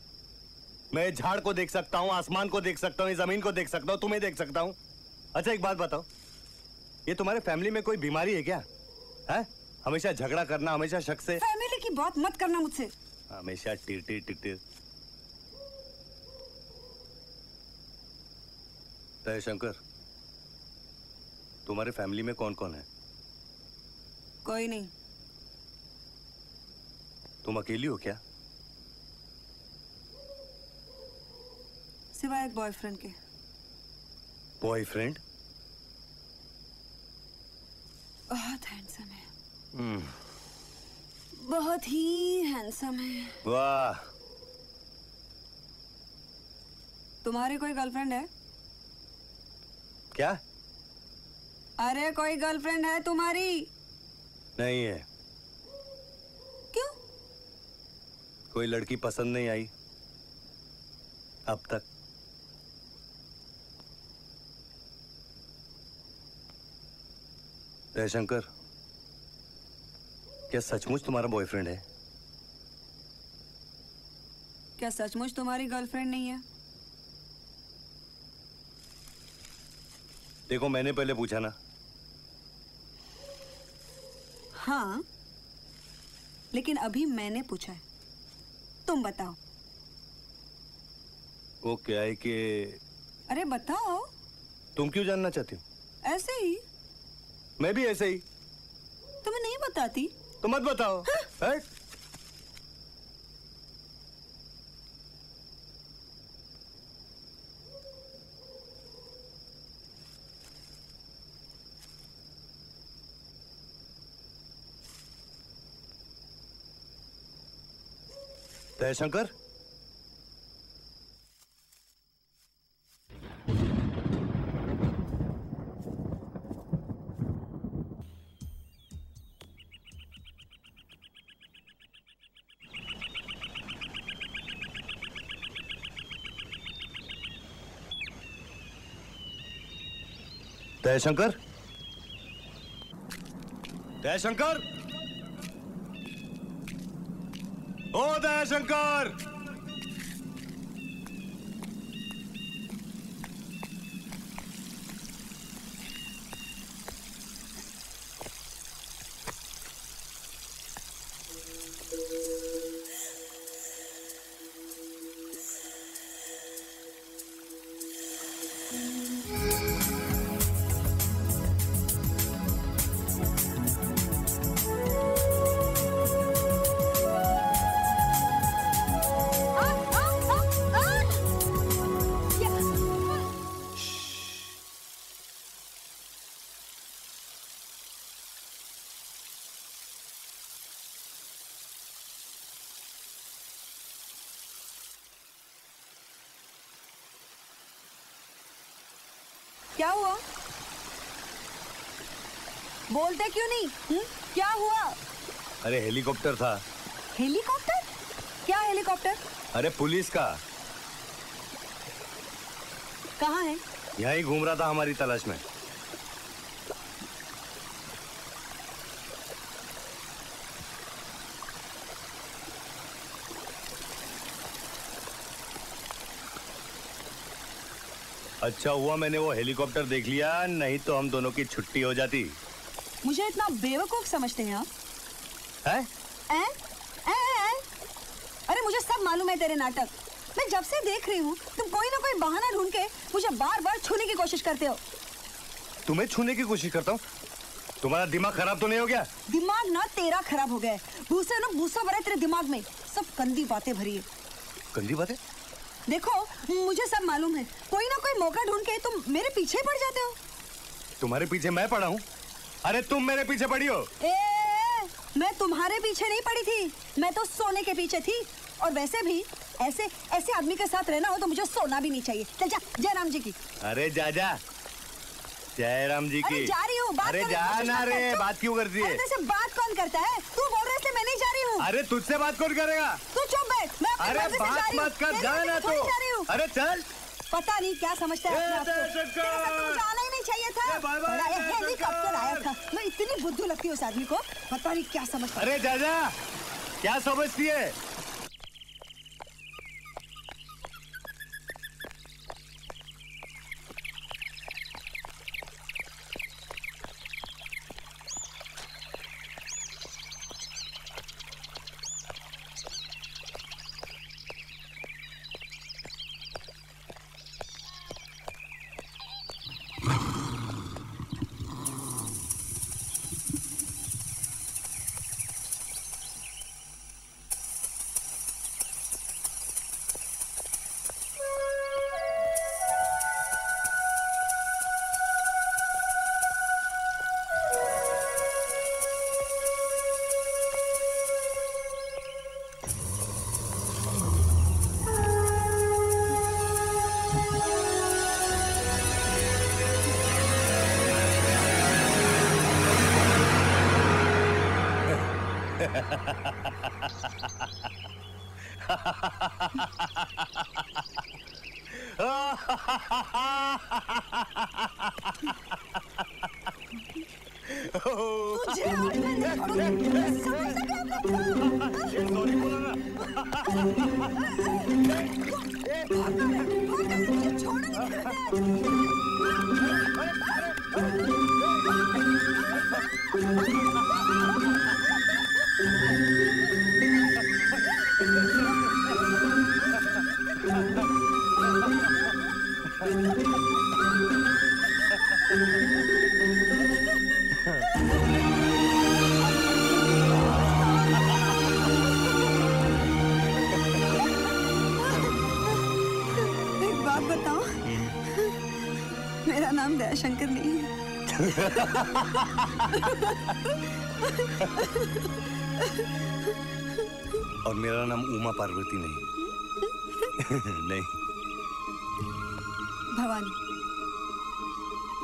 मैं झाड़ को देख सकता हूँ, आसमान को देख सकता हूँ, जमीन को देख सकता हूँ, तुम्हें देख सकता हूँ। अच्छा एक बात बताओ, ये तुम्हारे फैमिली में कोई बीमारी है क्या? है? हमेशा झगड़ा करना, हमेशा शक से। फैमिली की बात मत करना मुझसे। हमेशा टिर टिर टिर टिर। दयाशंकर, तुम्हारे फैमिली में कौन कौन है? कोई नहीं। तुम अकेली हो क्या? सिवाय एक बॉयफ्रेंड के। बॉयफ्रेंड? बहुत हैंडसम है। बहुत ही हैंडसम है। वाह। तुम्हारी कोई गर्लफ्रेंड है? क्या? अरे कोई गर्लफ्रेंड है तुम्हारी? नहीं है। क्यों? कोई लड़की पसंद नहीं आई अब तक। जयशंकर, क्या सचमुच तुम्हारा बॉयफ्रेंड है? क्या सचमुच तुम्हारी गर्लफ्रेंड नहीं है? देखो, मैंने पहले पूछा ना। हाँ, लेकिन अभी मैंने पूछा है। तुम बताओ। वो क्या है कि... अरे बताओ। तुम क्यों जानना चाहती हो? ऐसे ही। मैं भी ऐसे ही। तुम्हें नहीं बताती? तो मत बताओ। हाँ? दयाशंकर, दयाशंकर, दयाशंकर, ओ दयाशंकर, क्या हुआ? बोलते क्यों नहीं? क्या हुआ? अरे हेलीकॉप्टर था। हेलीकॉप्टर? क्या हेलीकॉप्टर? अरे पुलिस का। कहाँ है? यहाँ ही घूम रहा था हमारी तलाश में। अच्छा हुआ मैंने वो हेलीकॉप्टर देख लिया, नहीं तो हम दोनों की छुट्टी हो जाती। मुझे इतना बेवकूफ समझते हैं आप? हैं? अरे मुझे सब मालूम है तेरे नाटक। मैं जब से देख रही हूँ तुम कोई ना कोई बहाना ढूंढ के मुझे बार बार छूने की कोशिश करते हो। तुम्हें छूने की कोशिश करता हूँ? तुम्हारा दिमाग खराब तो नहीं हो गया? दिमाग ना तेरा खराब हो गया है। भूसा ना भूसा भरा है तेरे दिमाग में, सब गंदी बातें भरी है। गंदी बातें? देखो मुझे सब मालूम है, कोई ना कोई मौका ढूंढ के तुम मेरे पीछे पड़ जाते हो। तुम्हारे पीछे मैं पड़ा हूँ? अरे तुम मेरे पीछे पड़ी हो। मैं तुम्हारे पीछे नहीं पड़ी थी, मैं तो सोने के पीछे थी। और वैसे भी ऐसे ऐसे आदमी के साथ रहना हो तो मुझे सोना भी नहीं चाहिए। चल जा, जयराम जी की। अरे जा जा, जयराम जी की। जा रही हूँ। अरे जा ना रे, बात क्यों करती है? तेरे से बात कौन करता है? तू बोल रहा है इसलिए मैं नहीं जा रही हूँ। अरे तुझसे बात कौन करेगा? तू चुप बैठ, मैं अपनी मर्जी से जा रही हूँ। बात मत कर, जा ना तू। अरे चल। पता नहीं क्या समझता है अपने आप को। तेरे साथ मुझे आना ही नहीं चाहिए था। बड़ा हेलीकॉप्टर आया था। मैं इतनी बुद्धू लगती हूँ उस आदमी को, पता नहीं क्या समझता है। अरे जा जा, क्या समझती है? मेरा नाम दयाशंकर नहीं है। और मेरा नाम उमा पार्वती नहीं। नहीं, Bhavani.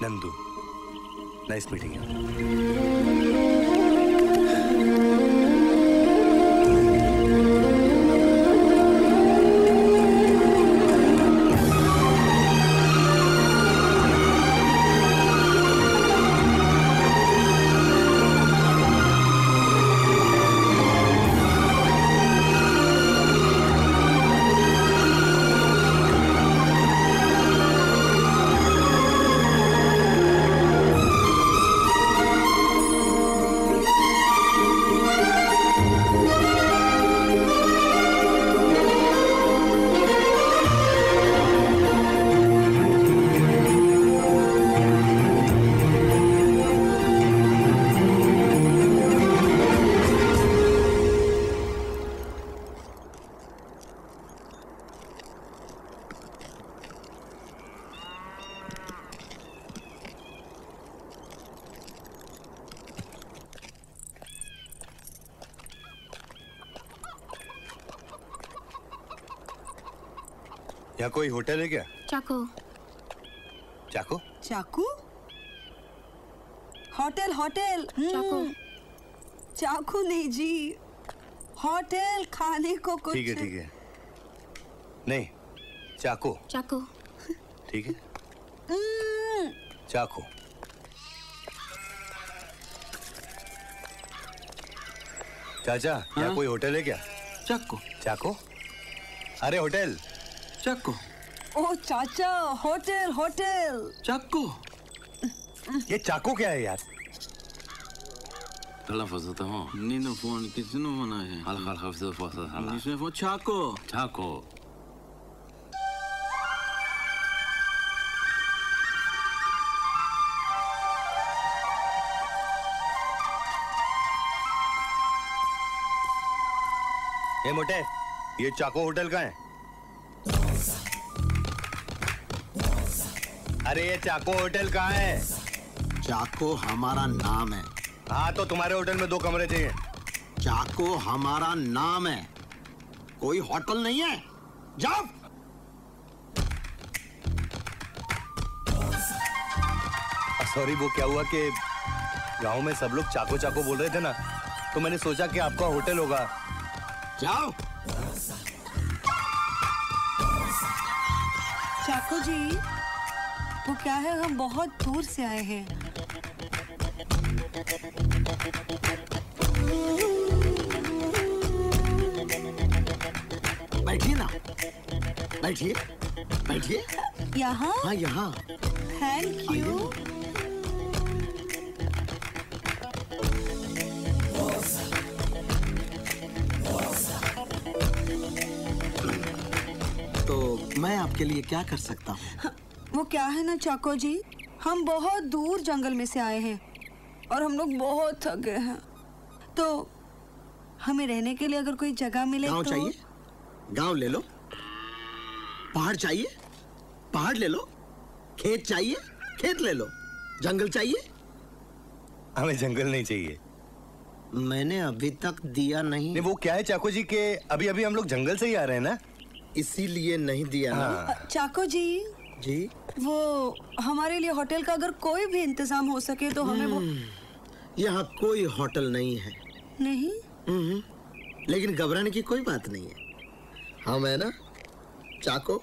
Nandu. Nice meeting you. यहाँ कोई होटल है क्या? चाकू। चाकू? चाकू? Hotel hotel. चाकू। चाकू नहीं जी, होटल खाने को कुछ। ठीक है ठीक है। नहीं, चाकू। चाकू। ठीक है। चाकू। चाचा, यहाँ कोई होटल है क्या? चाकू। चाकू? अरे होटल। चाकू। ओ चाचा, होटल होटल। चाकू? ये चाकू क्या है यार? Nino phone kitchen one I I'll have the first for Chaco. Chaco. ए मोटे, ये चाको होटल का है? अरे ये चाको होटल का है? चाको हमारा नाम है। हाँ तो तुम्हारे होटल में 2 कमरे चाहिए। चाको हमारा नाम है, कोई होटल नहीं है। जाओ। सॉरी, वो क्या हुआ कि गांव में सब लोग चाको चाको बोल रहे थे ना, तो मैंने सोचा कि आपका होटल होगा। जाओ। चाको जी, वो क्या है, हम बहुत दूर से आए हैं। बैठिए ना, बैठिए बैठिए। यहाँ? हाँ यहाँ। Thank you. तो मैं आपके लिए क्या कर सकता हूँ? वो क्या है ना चाको जी, हम बहुत दूर जंगल में से आए हैं और हम लोग बहुत थक गए हैं, तो हमें रहने के लिए अगर कोई जगह मिले गाँव तो... चाहिए? गाँव ले लो। पहाड़ चाहिए? पहाड़ ले लो। खेत चाहिए? खेत ले लो। जंगल चाहिए? हमें जंगल नहीं चाहिए। मैंने अभी तक दिया नहीं। वो क्या है चाको जी के अभी अभी हम लोग जंगल से ही आ रहे हैं ना, इसीलिए नहीं दिया ना। चाको जी जी, वो हमारे लिए होटल का अगर कोई भी इंतजाम हो सके तो हमें वो... यहाँ कोई होटल नहीं है। नहीं? लेकिन घबराने की कोई बात नहीं है। हम है ना चाको।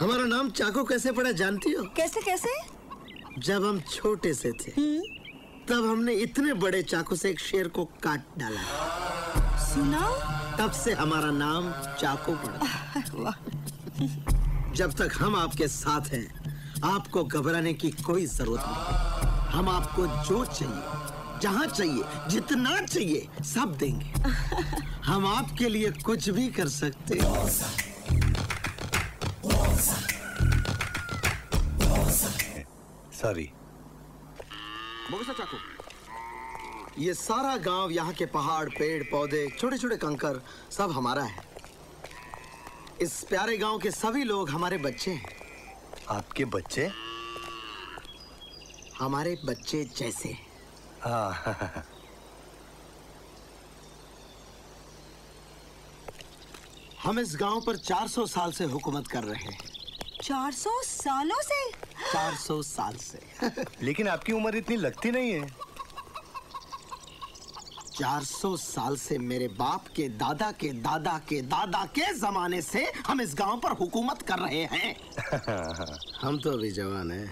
हमारा नाम चाको कैसे पड़ा जानती हो? कैसे कैसे? जब हम छोटे से थे तब हमने इतने बड़े चाकू से एक शेर को काट डाला। सुना? तब से हमारा नाम चाको पड़ा। जब तक हम आपके साथ हैं, आपको घबराने की कोई जरूरत नहीं। हम आपको जो चाहिए, जहाँ चाहिए, जितना चाहिए, सब देंगे। हम आपके लिए कुछ भी कर सकते हैं। सॉरी। चाकू, ये सारा गांव, यहाँ के पहाड़, पेड़ पौधे, छोटे छोटे कंकर सब हमारा है। इस प्यारे गांव के सभी लोग हमारे बच्चे हैं। आपके बच्चे? हमारे बच्चे जैसे। हाँ। हम इस गांव पर 400 साल से हुकूमत कर रहे हैं। 400 सालों से? 400 साल से। लेकिन आपकी उम्र इतनी लगती नहीं है। 400 साल से मेरे बाप के दादा के दादा के दादा के जमाने से हम इस गांव पर हुकूमत कर रहे हैं। हम तो अभी जवान हैं।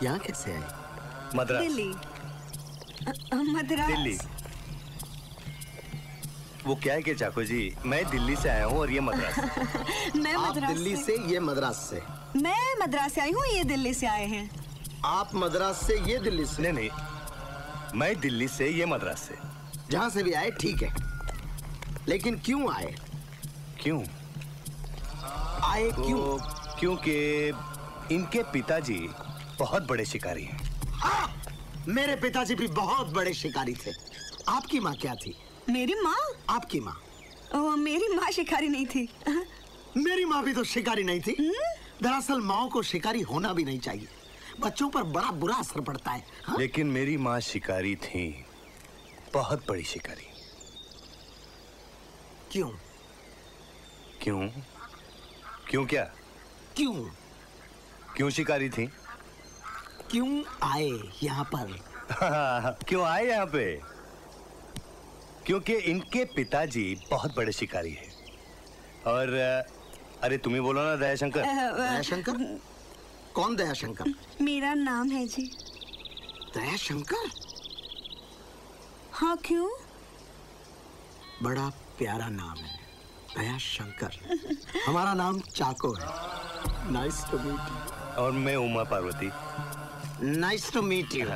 यहाँ कैसे आए? मद्रास। दिल्ली। मद्रास। दिल्ली। वो क्या है कि चाको जी, मैं दिल्ली से आया हूँ और ये मद्रास। मैं मद्रास दिल्ली से, ये मद्रास से। मैं मद्रास से आई हूँ, ये दिल्ली से आए हैं। आप मद्रास से, ये दिल्ली से? नहीं नहीं, मैं दिल्ली से, ये मद्रास से। जहाँ से भी आए ठीक है, लेकिन क्यों आए? क्यों आए? क्यों? क्योंकि इनके पिताजी बहुत बड़े शिकारी हैं। मेरे पिताजी भी बहुत बड़े शिकारी थे। आपकी माँ क्या थी? मेरी माँ? आपकी माँ? मेरी माँ शिकारी नहीं थी। मेरी माँ भी तो शिकारी नहीं थी। दरअसल माँ को शिकारी होना भी नहीं चाहिए, बच्चों पर बड़ा बुरा असर पड़ता है। हाँ? लेकिन मेरी माँ शिकारी थी, बहुत बड़ी शिकारी। क्यों? क्यों? क्यों क्या? क्यों? क्यों शिकारी थी? क्यों आए यहाँ पर? क्यों आए यहाँ पे? क्योंकि इनके पिताजी बहुत बड़े शिकारी हैं। और अरे तुम ही बोलो ना, दयाशंकर। दयाशंकर? कौन दयाशंकर? मेरा नाम है जी। दयाशंकर? हाँ, क्यों? बड़ा प्यारा नाम है। मैं शंकर, हमारा नाम चाको है। Nice to meet you. और मैं Uma Parvati. Nice to meet you.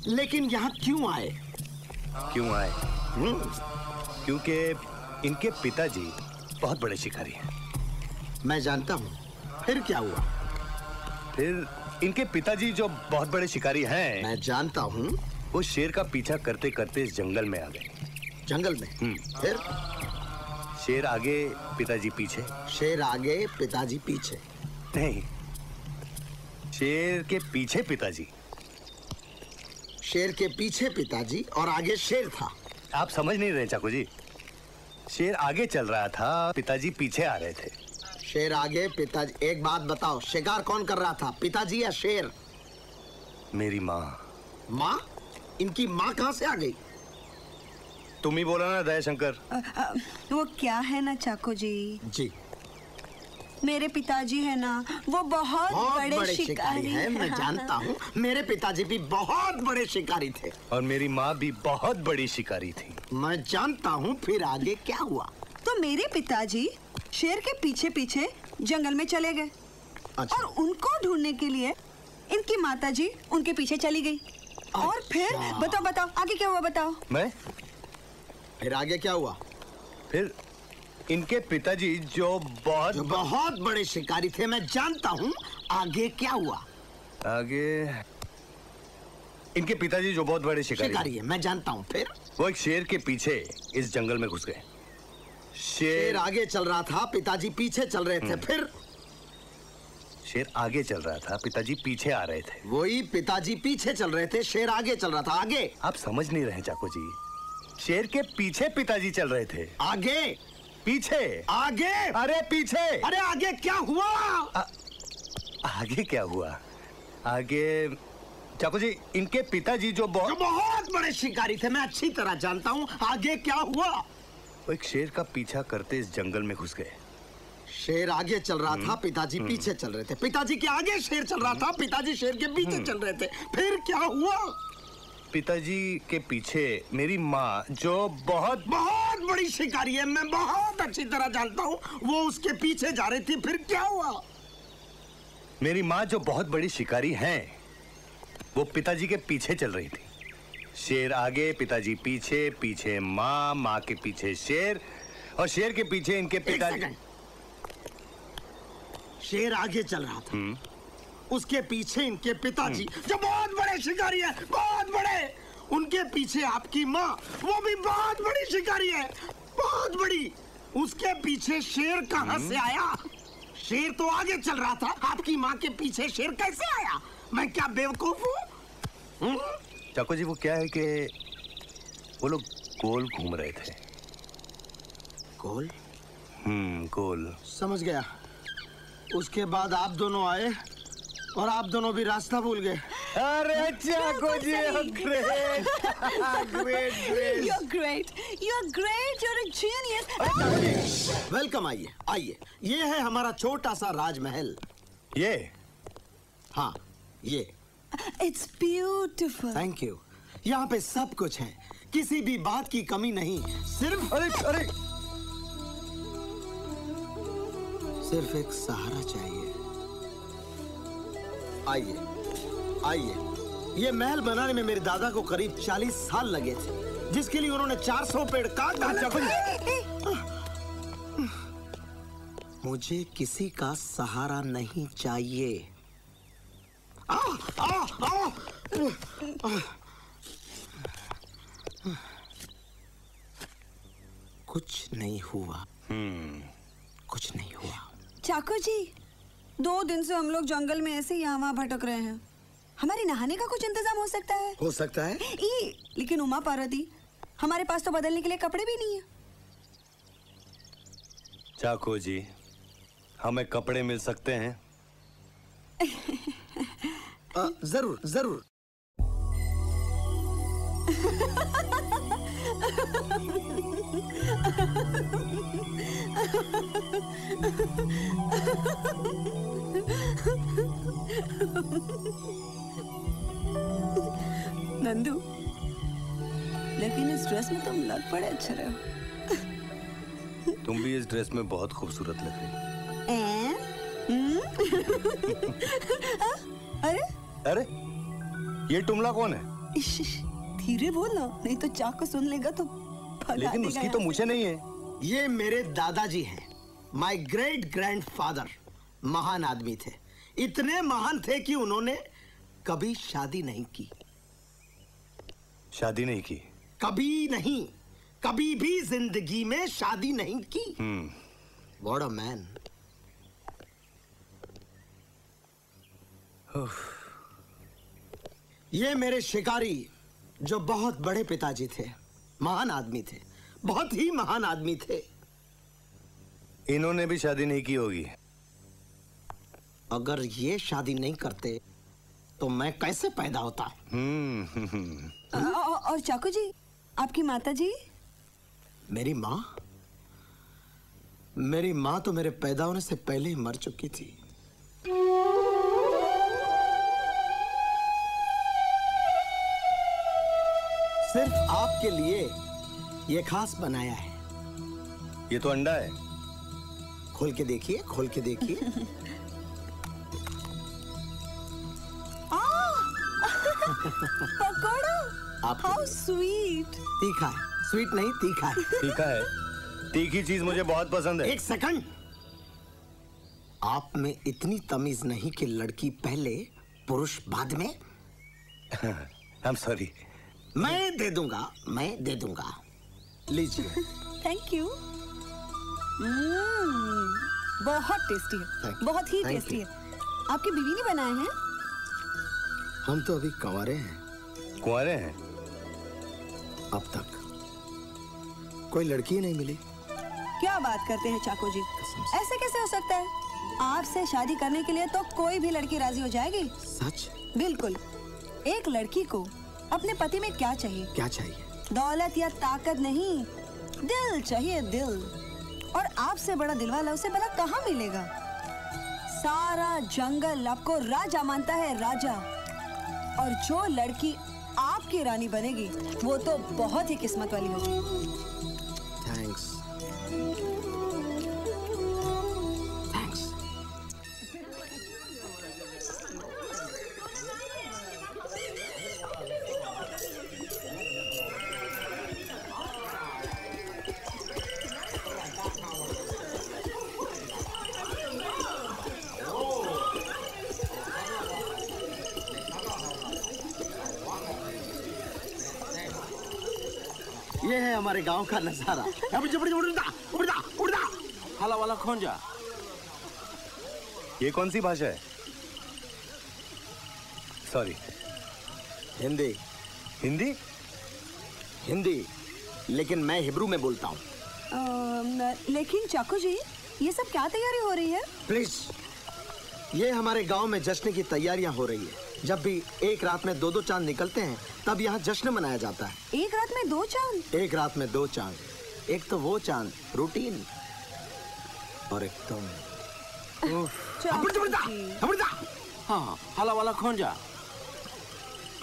लेकिन यहाँ क्यों आए? क्यों आए? क्योंकि इनके पिताजी बहुत बड़े शिकारी हैं। मैं जानता हूँ। फिर क्या हुआ? फिर इनके पिताजी जो बहुत बड़े शिकारी हैं, मैं जानता हूँ, वो शेर का पीछा करते करते इस जंगल में आ गए। जंगल में? फिर? शेर आगे, पिताजी पीछे। शेर आगे, पिताजी पीछे? नहीं, शेर के पीछे पिताजी। शेर के पीछे पिताजी और आगे शेर था। आप समझ नहीं रहे चाकू जी। शेर आगे चल रहा था, पिताजी पीछे आ रहे थे। शेर आगे, पिताजी। एक बात बताओ, शिकार कौन कर रहा था, पिताजी या शेर? मेरी माँ। माँ? इनकी माँ कहाँ से आ गई? तुम ही बोला ना दयाशंकर। वो क्या है ना चाको जी। जी। मेरे पिताजी है ना, वो बहुत बड़े शिकारी हैं। मैं जानता हूँ, मेरे पिताजी भी बहुत बड़े शिकारी थे। और मेरी माँ भी बहुत बड़ी शिकारी थी। मैं जानता हूँ। फिर आगे क्या हुआ? तो मेरे पिताजी शेर के पीछे पीछे जंगल में चले गए। अच्छा। और उनको ढूंढने के लिए इनकी माताजी उनके पीछे चली गई। और फिर बताओ आगे क्या हुआ, बताओ। फिर आगे क्या हुआ? फिर इनके पिताजी जो बहुत बड़े शिकारी थे, मैं जानता हूँ। आगे क्या हुआ? आगे इनके पिताजी जो बहुत बड़े शिकारी है, मैं जानता हूँ। फिर वो एक शेर के पीछे इस जंगल में घुस गए। शेर आगे चल रहा था, पिताजी पीछे चल रहे थे। फिर शेर आगे चल रहा था, पिताजी पीछे आ रहे थे। वही, पिताजी पीछे चल रहे थे, शेर आगे चल रहा था। आगे? आप समझ नहीं रहे चाको जी। शेर के पीछे पिताजी चल रहे थे। आगे? पीछे। आगे? अरे पीछे। अरे आगे क्या हुआ? आगे क्या हुआ? आगे चाको जी, इनके पिताजी जो बहुत बड़े शिकारी थे, मैं अच्छी तरह जानता हूँ। आगे क्या हुआ? वो एक शेर का पीछा करते इस जंगल में घुस गए। शेर आगे चल रहा था, पिताजी पीछे चल रहे थे। पिताजी के आगे शेर चल रहा था, पिताजी शेर के पीछे चल रहे थे। फिर क्या हुआ? पिताजी के पीछे मेरी माँ जो बहुत बड़ी शिकारी है, मैं बहुत अच्छी तरह जानता हूँ, वो उसके पीछे जा रही थी। फिर क्या हुआ? मेरी माँ जो बहुत बड़ी शिकारी हैं, वो पिताजी के पीछे चल रही थी। शेर आगे, पिताजी पीछे, पीछे माँ, माँ के पीछे शेर, और शेर के पीछे इनके पिताजी। शेर आगे चल रहा था, उसके पीछे इनके पिताजी जो बहुत बड़े शिकारी है, बहुत बड़े। उनके पीछे आपकी माँ, वो भी बहुत बड़ी शिकारी है, बहुत बड़ी। उसके पीछे शेर कहाँ से आया? शेर तो आगे चल रहा था, आपकी माँ के पीछे शेर कैसे आया? मैं क्या बेवकूफ हूँ? चाको जी, वो क्या है कि वो लोग गोल घूम रहे थे। गोल? गोल। समझ गया। उसके बाद आप दोनों आए और आप दोनों भी रास्ता भूल गए। अरे Chacko ji, great great You're great. You're great. You're a genius. Welcome, आइए आइए। ये है हमारा छोटा सा राजमहल। ये? हाँ, ये। It's beautiful. Thank you. यहाँ पे सब कुछ है, किसी भी बात की कमी नहीं। सिर्फ अरे सिर्फ एक सहारा चाहिए। आइए आइए। ये महल बनाने में मेरे दादा को करीब 40 साल लगे थे, जिसके लिए उन्होंने 400 पेड़ काट डाले। मुझे किसी का सहारा नहीं चाहिए। कुछ नहीं हुआ। कुछ नहीं हुआ। चाको जी, 2 दिन से हम लोग जंगल में ऐसे यहाँ वहाँ भटक रहे हैं। हमारे नहाने का कुछ इंतजाम हो सकता है? हो सकता है। लेकिन उमा पार्वती, हमारे पास तो बदलने के लिए कपड़े भी नहीं है। चाको जी, हमें कपड़े मिल सकते हैं? जरूर जरूर। नंदू, लेकिन इस ड्रेस में तुम लग बड़े अच्छे रहे हो। तुम भी इस ड्रेस में बहुत खूबसूरत लग रही। अरे अरे ये टुमला कौन है? धीरे बोलो, नहीं तो चाकू सुन लेगा तो भगा लेकिन देगा उसकी यहाँ तो से। मुझे नहीं है। ये मेरे दादाजी हैं, माय ग्रेट ग्रैंडफादर। महान आदमी थे, इतने महान थे कि उन्होंने कभी शादी नहीं की। शादी नहीं की? कभी नहीं, कभी भी जिंदगी में शादी नहीं की। What a man. ये मेरे शिकारी जो बहुत बड़े पिताजी थे, महान आदमी थे, बहुत ही महान आदमी थे। इन्होंने भी शादी नहीं की होगी। अगर ये शादी नहीं करते तो मैं कैसे पैदा होता? और चाकू जी, आपकी माता जी? मेरी माँ? मेरी माँ तो मेरे पैदा होने से पहले ही मर चुकी थी। सिर्फ आपके लिए ये खास बनाया है। ये तो अंडा है। खोल के देखिए, खोल के देखिए। पकोड़ा। आपके हाउ लिए। स्वीट। तीखा है, स्वीट नहीं तीखा है। तीखा है। तीखी चीज मुझे बहुत पसंद है। एक सेकंड, आप में इतनी तमीज नहीं कि लड़की पहले पुरुष बाद में? I am sorry. मैं दे दूंगा, मैं दे दूंगा। लीजिए। Thank you. बहुत टेस्टी है, बहुत ही Thank टेस्टी you. है। आपकी बीवी ने बनाए हैं? हम तो अभी कंवारे हैं। कुंवारे हैं? अब तक कोई लड़की ही नहीं मिली। क्या बात करते हैं चाकू जी, ऐसे कैसे हो सकता है? आपसे शादी करने के लिए तो कोई भी लड़की राजी हो जाएगी। सच? बिल्कुल। एक लड़की को अपने पति में क्या चाहिए? क्या चाहिए? दौलत या ताकत नहीं, दिल चाहिए, दिल। और आपसे बड़ा दिलवाला उसे भला कहाँ मिलेगा? सारा जंगल आपको राजा मानता है, राजा। और जो लड़की आपकी रानी बनेगी वो तो बहुत ही किस्मत वाली होगी। थैंक्स। थैंक्स। ये है हमारे गांव का नजारा। हाला वाला खोंजा। ये कौन सी भाषा है? सॉरी। हिंदी। हिंदी? हिंदी, लेकिन मैं हिब्रू में बोलता हूँ। लेकिन चाकू जी, ये सब क्या तैयारी हो रही है? प्लीज, ये हमारे गांव में जश्न की तैयारियां हो रही है। जब भी एक रात में 2-2 चांद निकलते हैं तब यहाँ जश्न मनाया जाता है। एक रात में 2 चांद? एक रात में 2 चांद। एक तो वो चांद रूटीन, और एक तुम। हाँ, हाला वाला खोंजा।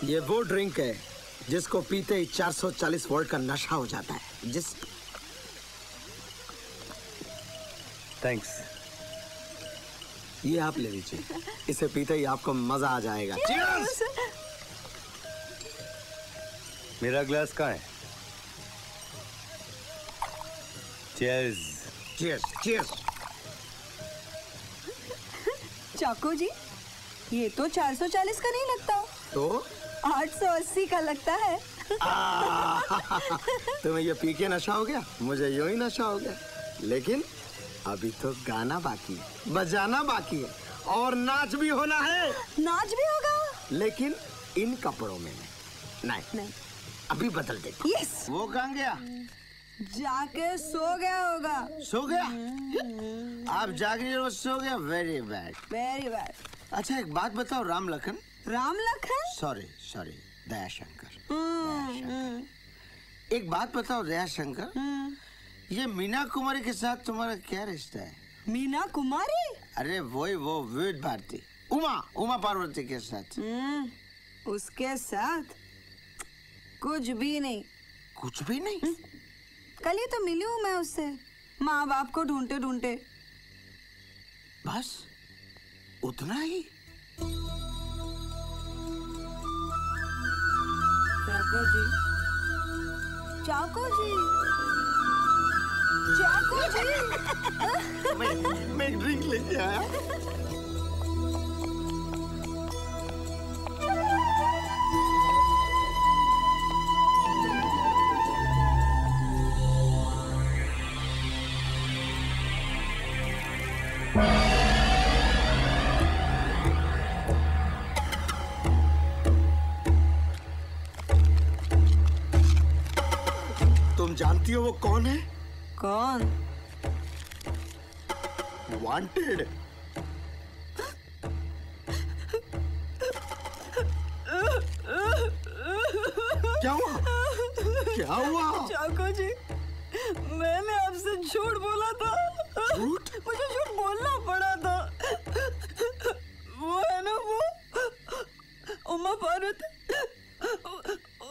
ये वो ड्रिंक है जिसको पीते ही 440 वोल्ट का नशा हो जाता है। जिस थैंक्स। ये आप ले लीजिए, इसे पीते ही आपको मजा आ जाएगा। Cheers! मेरा ग्लास कहाँ है? Cheers. Cheers, cheers. चाकू जी, ये तो 440 का नहीं लगता, तो 880 का लगता है। तुम्हें ये पी के नशा हो गया, मुझे यूं ही नशा हो गया। लेकिन अभी तो गाना बाकी है, बजाना बाकी है, और नाच भी होना है। नाच भी होगा? लेकिन इन कपड़ों में नहीं, अभी बदल दे। यस। वो कहाँ गया? जाके सो गया होगा। सो गया? आप जाग रही हो, सो गया? Very bad, very bad. अच्छा एक बात बताओ, राम लखन। राम लखन? सॉरी दयाशंकर। एक बात बताओ दयाशंकर, ये मीना कुमारी के साथ तुम्हारा क्या रिश्ता है? मीना कुमारी? अरे वो विविध भारती, उमा पार्वती के साथ। उसके साथ कुछ भी नहीं। कुछ भी नहीं? कल ही तो मिली हूँ मैं उससे। माँ बाप को ढूंढते ढूंढते। बस उतना ही? चाको जी, चाको जी, चाको जी। मैं ड्रिंक लेके आया। तुम जानती हो वो कौन है? कौन? वांटेड। क्या हुआ? क्या हुआ? चाको जी, मैंने आपसे झूठ बोला था। झूठ? मुझे झूठ बोलना पड़ा था। वो है ना वो उमा पार्वती,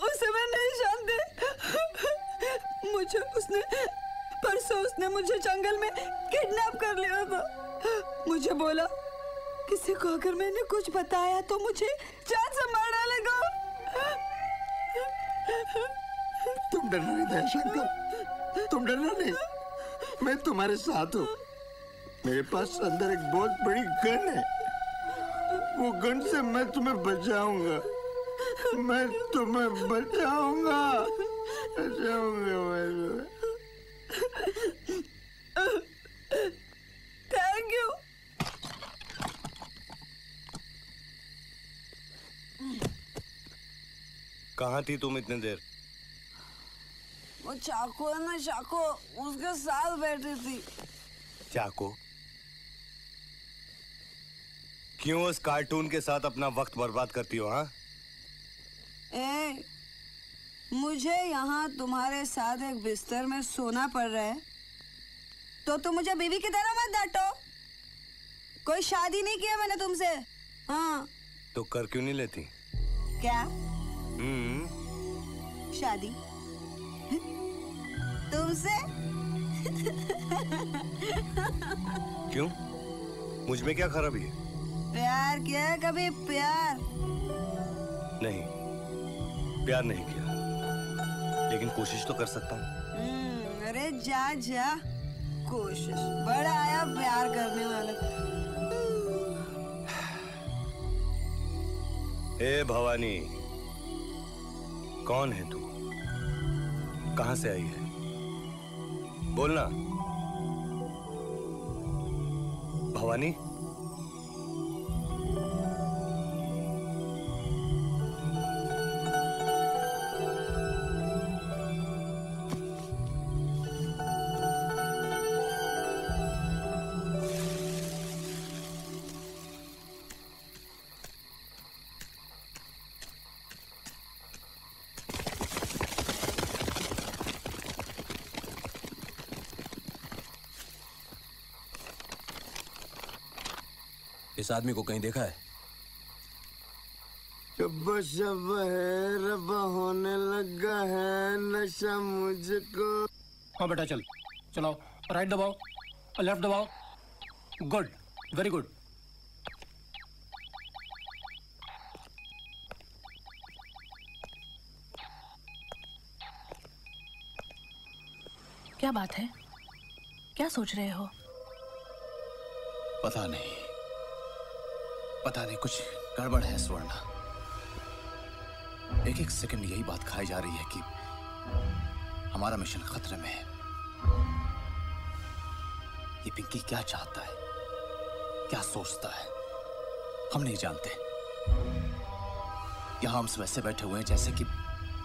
उसे मैं नहीं जानती। परसों उसने मुझे जंगल में किडनैप कर लिया था। मुझे बोला किसी को अगर मैंने कुछ बताया तो मुझे जान से मार डालेगा। तुम डरना नहीं दया शंकर, तुम डरना नहीं, मैं तुम्हारे साथ हूँ। मेरे पास अंदर एक बहुत बड़ी गन है, वो गन से मैं तुम्हें बचाऊंगा, मैं तुम्हें बचाऊंगा, बचाऊंगा मैं। Thank you. कहाँ थी तुम इतने देर? वो चाको है ना, चाको, उसके साथ बैठी थी। चाको? क्यों उस कार्टून के साथ अपना वक्त बर्बाद करती हो? हाँ, मुझे यहाँ तुम्हारे साथ एक बिस्तर में सोना पड़ रहा है तो तुम मुझे बीवी की तरह मत डांटो। कोई शादी नहीं किया मैंने तुमसे। हाँ, तो कर क्यों नहीं लेती? क्या शादी तुमसे? क्यों? मुझ में क्या खराबी है? प्यार किया है कभी? प्यार नहीं, प्यार नहीं किया, लेकिन कोशिश तो कर सकता हूँ। अरे जा जा, कोशिश बड़ा आया प्यार करने वाला। ए भवानी, कौन है तू? कहाँ से आई है? बोलना। भवानी, इस आदमी को कहीं देखा है? शब्बा शब्बा है, रब्बा होने लगा है नशा मुझको। हाँ बेटा, चल चलाओ, राइट दबाओ, लेफ्ट दबाओ। Good, very good. क्या बात है? क्या सोच रहे हो? पता नहीं कुछ गड़बड़ है स्वर्णा। एक एक सेकंड यही बात खाई जा रही है कि हमारा मिशन खतरे में है। ये पिंकी क्या चाहता है, क्या सोचता है, हम नहीं जानते। यहां हम सब ऐसे बैठे हुए हैं जैसे कि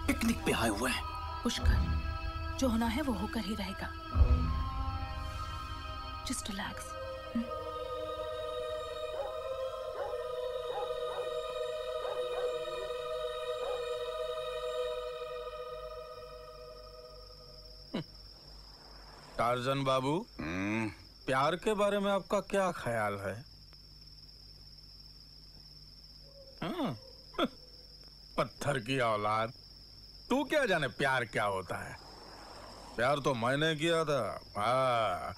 पिकनिक पे आए हुए हैं। पुष्कर, जो होना है वो होकर ही रहेगा। Just relax. टार्जन बाबू, प्यार के बारे में आपका क्या ख्याल है? पत्थर की औलाद, तू क्या जाने प्यार क्या होता है? प्यार तो मैंने किया था। हाँ,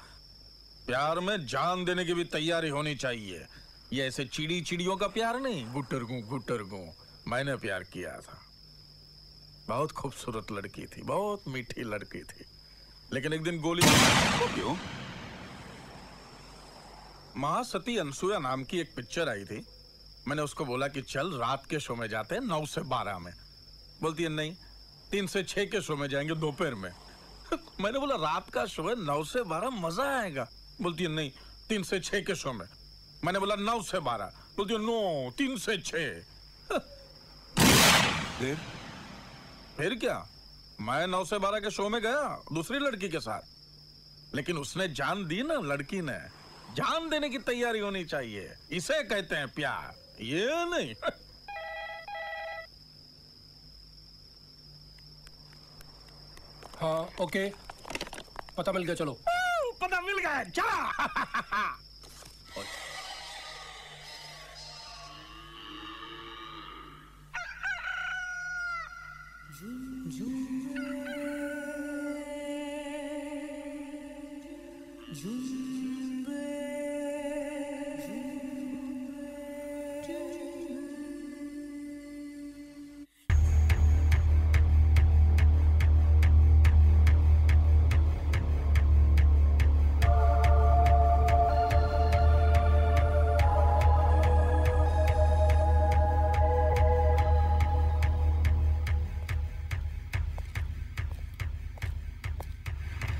प्यार में जान देने की भी तैयारी होनी चाहिए। ये ऐसे चिड़ियों का प्यार नहीं, गुटरगू। मैंने प्यार किया था। बहुत खूबसूरत लड़की थी, बहुत मीठी लड़की थी, लेकिन एक दिन गोली। क्यों? महासती अनसुया नाम की एक पिक्चर आई थी। मैंने उसको बोला कि चल रात के शो में जाते हैं 9 से 12 में। बोलती है नहीं, 3 से 6 के शो में जाएंगे दोपहर में। मैंने बोला रात का शो है, 9 से 12 मजा आएगा। बोलती है नहीं, 3 से 6 के शो में। मैंने बोला 9 से 12। बोलती है नो, 3 से 6। फिर क्या, मैं 9 से 12 के शो में गया दूसरी लड़की के साथ, लेकिन उसने जान दी ना। लड़की ने जान देने की तैयारी होनी चाहिए। इसे कहते हैं प्यार, ये नहीं। हाँ ओके, पता मिल गया, चलो। पता मिल गया, चला।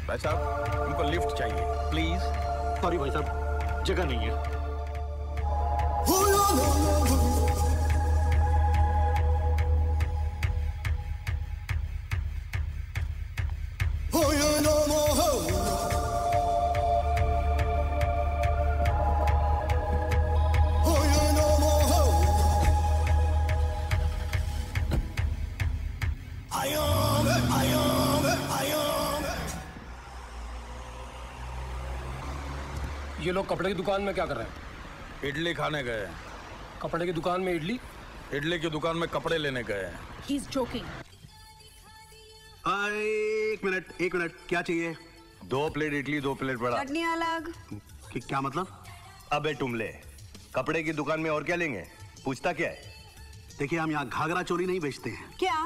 भाई साहब, हमको लिफ्ट चाहिए प्लीज। सॉरी भाई साहब, जगह नहीं है। ये लोग कपड़े की दुकान में क्या कर रहे हैं? इडली खाने गए। कपड़े की दुकान में इडली? इडली की दुकान में कपड़े लेने गए। He's joking. एक मिनट, क्या चाहिए? 2 प्लेट इडली, 2 प्लेट बड़ा। चटनी अलग। क्या मतलब? अबे टुमले, कपड़े की दुकान में और क्या लेंगे? पूछता क्या है? देखिए, हम यहाँ घाघरा चोली नहीं बेचते हैं। क्या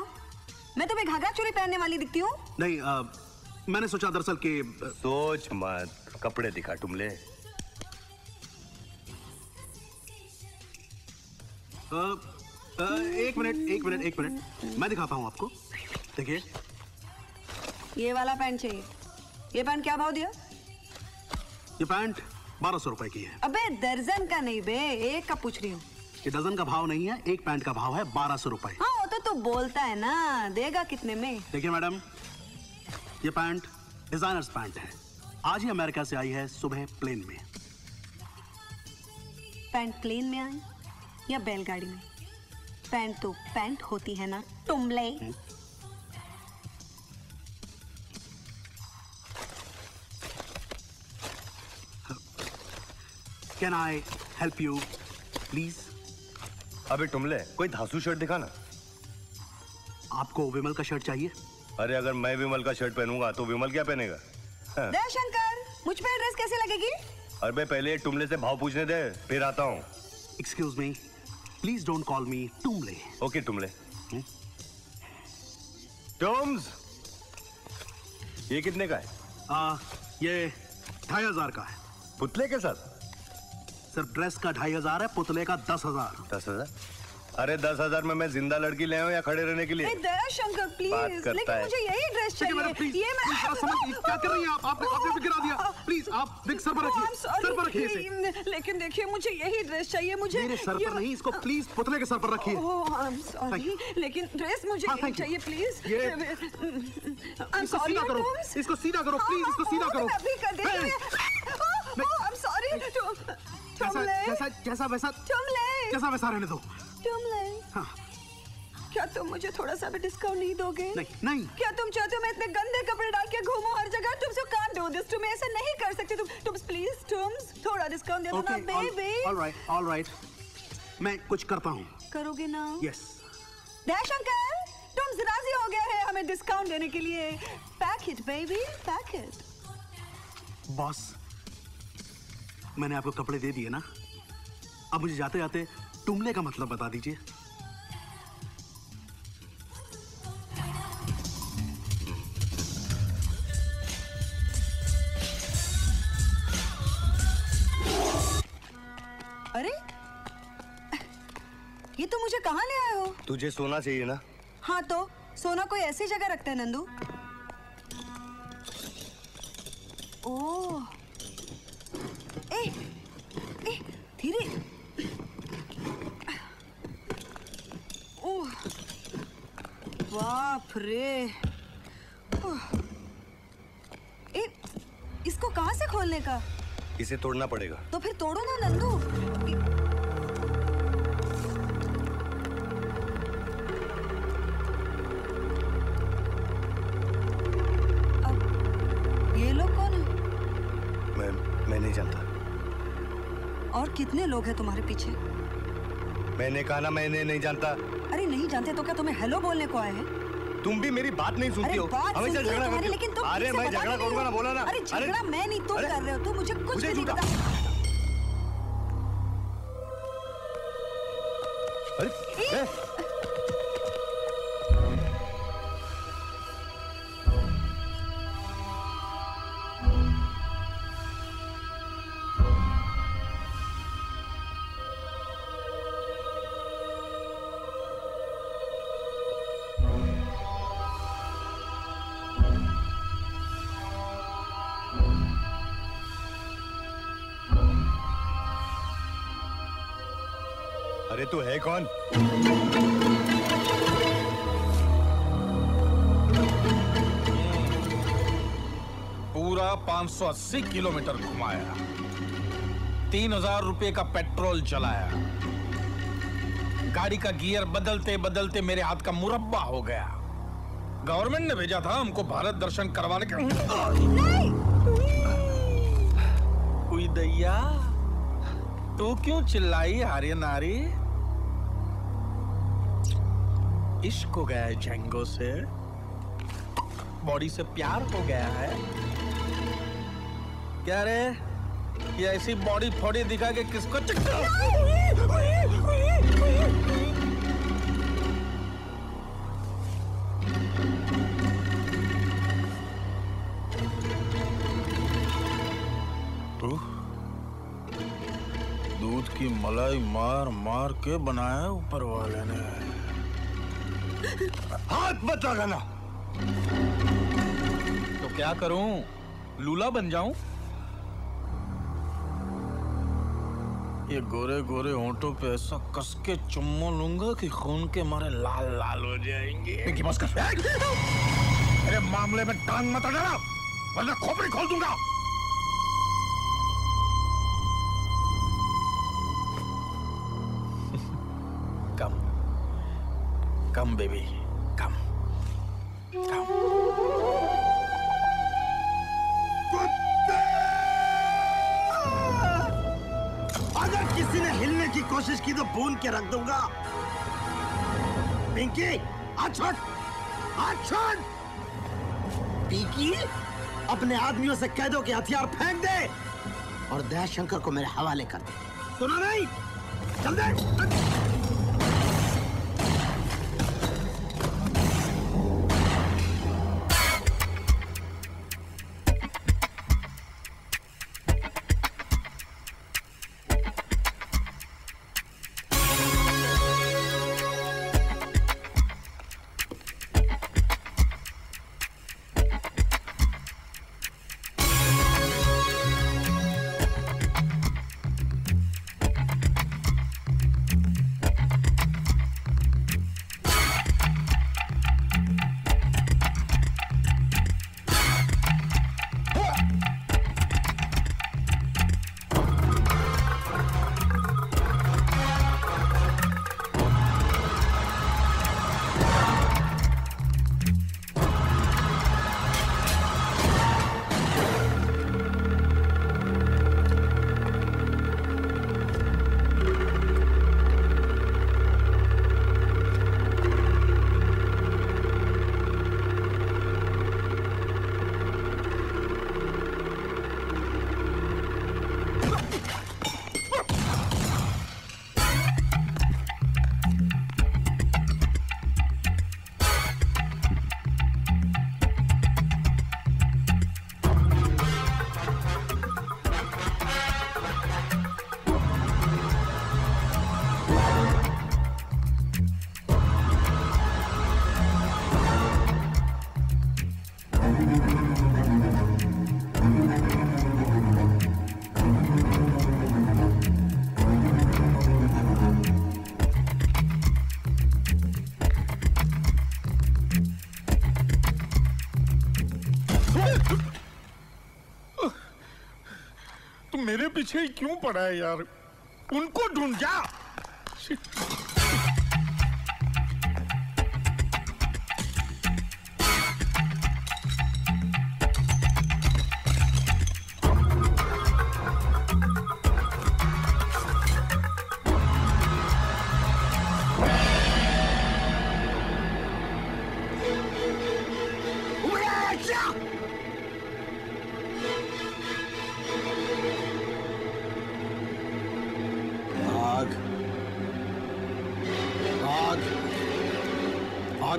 मैं तुम्हें घाघरा चोली पहनने वाली दिखती हूँ? नहीं, मैंने सोचा दरअसल कि सोच मत, कपड़े दिखा टुमले। एक मिनट, मैं दिखाता हूँ आपको। देखिए, ये वाला पैंट चाहिए। ये पैंट क्या भाव दिया? ये पैंट 1200 रुपए की है। अबे दर्जन का नहीं बे, एक का पूछ रही हूँ। ये डजन का भाव नहीं है, एक पैंट का भाव है 1200 रुपए। हाँ वो तो तू बोलता है ना, देगा कितने में? देखिए मैडम, ये पैंट डिजाइनर्स पैंट है। आज ही अमेरिका से आई है, सुबह प्लेन में। पैंट प्लेन में आई या बैलगाड़ी में? पैंट तो पैंट होती है ना टुमले। Can I help you please? अबे टुमले, कोई धांसू शर्ट दिखा ना। आपको विमल का शर्ट चाहिए? अरे अगर मैं विमल का शर्ट पहनूंगा तो विमल क्या पहनेगा? दयाशंकर, मुझ पे ड्रेस कैसे लगेगी? अरे पहले टुमले से भाव पूछने दे, फिर आता हूँ। Excuse me, please don't call me टुमले। ओके टुमले। टॉम्स, ये कितने का है? ये 2500 का है। पुतले के साथ? सिर्फ ड्रेस का 2500 है, पुतले का 10,000। 10,000? अरे 10,000 में मैं जिंदा लड़की ले आऊं या खड़े रहने के लिए? दयाशंकर प्लीज, लेकिन मुझे यही ड्रेस चाहिए। ये मैं क्या कर रही हैं आप? आपने भी गिरा दिया। प्लीज आप विग सर पर रखिए, सर पर रखिए इसे। लेकिन देखिए, मुझे यही ड्रेस चाहिए। मुझे मेरे सर पर नहीं, इसको प्लीज पुतले के सर पर रखिए। ओह आई एम सॉरी, लेकिन ड्रेस मुझे चाहिए प्लीज। इसको सीधा करो, इसको सीधा करो प्लीज, इसको सीधा करो। अभी कर दे। ओह आई एम सॉरी। जैसा वैसा रहने दो। हाँ। क्या तुम मुझे थोड़ा सा भी डिस्काउंट नहीं दोगे? नहीं। क्या तुम चाहते हो मैं इतने गंदे कपड़े डाल के घूमूं हर जगह? तुम so can't do this to me, ऐसा नहीं कर सकते तुम प्लीज, तुम थोड़ा डिस्काउंट दे दो ना बेबी। ऑलराइट, मैं कुछ करता हूँ। करोगे ना? यस। दयाशंकर, तुम राजी हो गए हैं हमें डिस्काउंट देने के लिए। Pack pack it baby, pack it. Boss, मैंने आपको कपड़े दे दिए ना, अब मुझे जाते जाते टुमले का मतलब बता दीजिए। अरे ये तो मुझे कहाँ ले आए हो? तुझे सोना चाहिए ना? हाँ तो सोना कोई ऐसी जगह रखता है नंदू? ओह, ए, धीरे। ओह, बाप रे। इसको कहाँ से खोलने का? इसे तोड़ना पड़ेगा। तो फिर तोड़ो ना नंदू। अब ये लोग कौन है? मैं नहीं जानता। और कितने लोग हैं तुम्हारे पीछे? मैंने कहा ना, मैंने नहीं जानता। अरे नहीं जानते तो क्या तुम्हें हेलो बोलने को आए हैं? तुम भी मेरी बात नहीं सुनती हो। हमेशा झगड़ा करती हो। लेकिन तुम अरे मैं झगड़ा करूंगा ना, बोला ना। अरे झगड़ा मैं नहीं, तुम कर रहे हो। तुम मुझे कुछ भी नहीं पता। अरे अरे तू है कौन? पूरा 580 किलोमीटर घुमाया, 3000 रुपए का पेट्रोल चलाया, गाड़ी का गियर बदलते बदलते मेरे हाथ का मुरब्बा हो गया। गवर्नमेंट ने भेजा था हमको भारत दर्शन करवाने के। कोई दैया, तू क्यों चिल्लाई हारे नारी? इश्क हो गया है जेंगो से, बॉडी से प्यार हो गया है क्या रे? ये ऐसी बॉडी फोड़ी दिखा के किसको दूध की मलाई मार मार के बनाया ऊपर वाले ने। हाथ मत लगाना। तो क्या करूं? लूला बन जाऊं? ये गोरे गोरे होंठों पे ऐसा कस के चुम्मा लूंगा कि खून के मारे लाल लाल हो जाएंगे। पिंकी बस कर। मेरे मामले में टांग मत अड़ाना, वरना खोपड़ी खोल दूंगा। कम बेबी, कम कम। अगर किसी ने हिलने की कोशिश की तो भून के रख दूंगा। पिंकी, हाथ छोड़, हाथ छोड़। पिंकी, अपने आदमियों से कह दो कि हथियार फेंक दे और दयाशंकर को मेरे हवाले कर दे। सुना नहीं? चल दे। मेरे पीछे ही क्यों पड़ा है यार? उनको ढूंढ जा।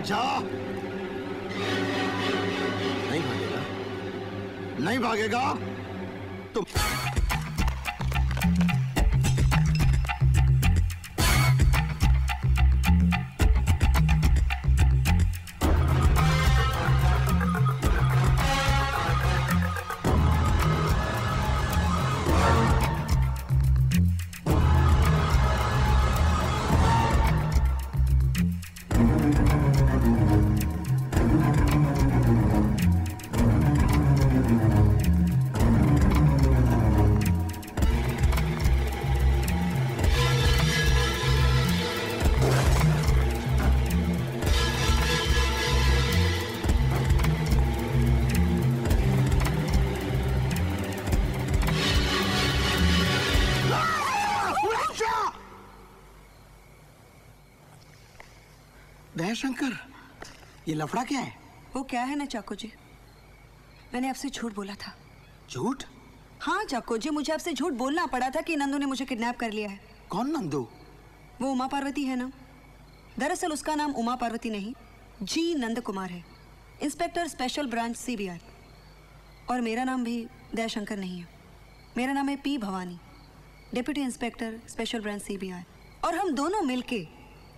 जा। नहीं भागेगा? नहीं भागेगा तुम। दयाशंकर, ये लफड़ा क्या है? वो क्या है ना चाको जी, मैंने आपसे झूठ बोला था। झूठ? हाँ चाको जी, मुझे आपसे झूठ बोलना पड़ा था कि नंदू ने मुझे किडनैप कर लिया है। कौन नंदू? वो उमा पार्वती है ना। दरअसल उसका नाम उमा पार्वती नहीं, जी नंद कुमार है, इंस्पेक्टर स्पेशल ब्रांच CBI। और मेरा नाम भी दयाशंकर नहीं है, मेरा नाम है P Bhavani, deputy inspector special branch CBI। और हम दोनों मिलके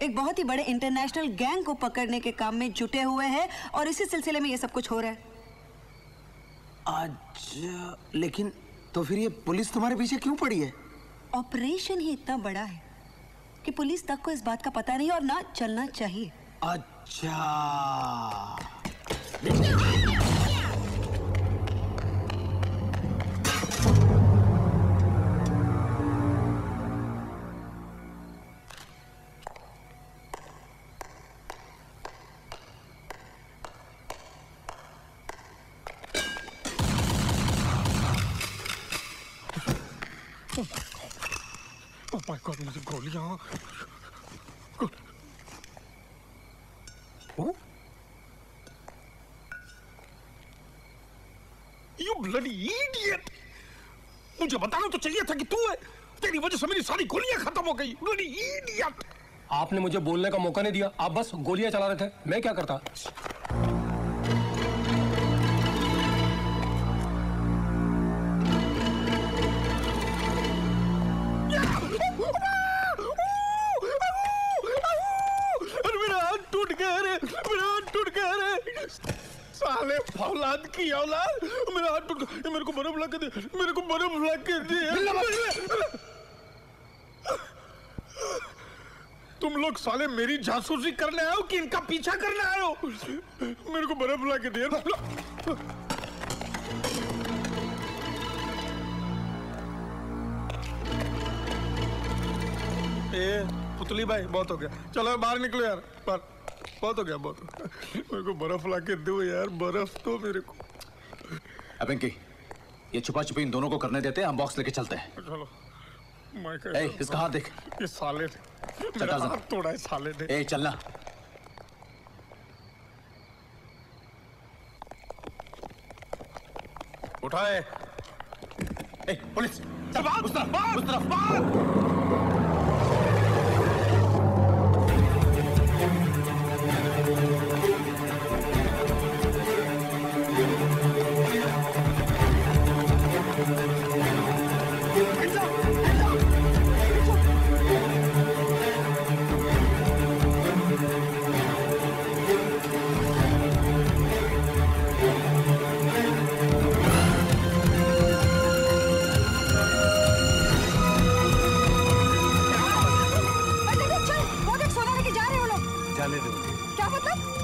एक बहुत ही बड़े इंटरनेशनल गैंग को पकड़ने के काम में जुटे हुए हैं, और इसी सिलसिले में ये सब कुछ हो रहा है। अच्छा, लेकिन तो फिर ये पुलिस तुम्हारे पीछे क्यों पड़ी है? ऑपरेशन ही इतना बड़ा है कि पुलिस तक को इस बात का पता नहीं, और ना चलना चाहिए। अच्छा, Oh my God, मुझे गोलियां। You bloody idiot! मुझे बताना तो चाहिए था कि तू है। तेरी वजह से मेरी सारी गोलियां खत्म हो गई। Bloody idiot! आपने मुझे बोलने का मौका नहीं दिया, आप बस गोलियां चला रहे थे। मैं क्या करता? साले फौलाद की औलाद, मेरा हाथ टूट गया। मेरे को बर्फ ला के दे, मेरे को बर्फ ला के दे। तुम लोग साले मेरी जासूसी करने आए हो कि इनका पीछा करने आए हो? मेरे को बर्फ ला के दे। पुतली भाई, बहुत हो गया, चलो बाहर निकलो यार, बाहर। बहुत हो गया, बहुत हो गया। मेरे को बर्फ ला के दो यार, बर्फ तो मेरे को। पिंकी, ये छुपा छुपी इन दोनों को करने देते हैं, हम बॉक्स लेके चलते हैं। चलो। इसका हाथ देख। ये साले मेरा हाथ तोड़ा है साले ने। चलना। उठाए। पुलिस, चल बाहर, उस तरफ।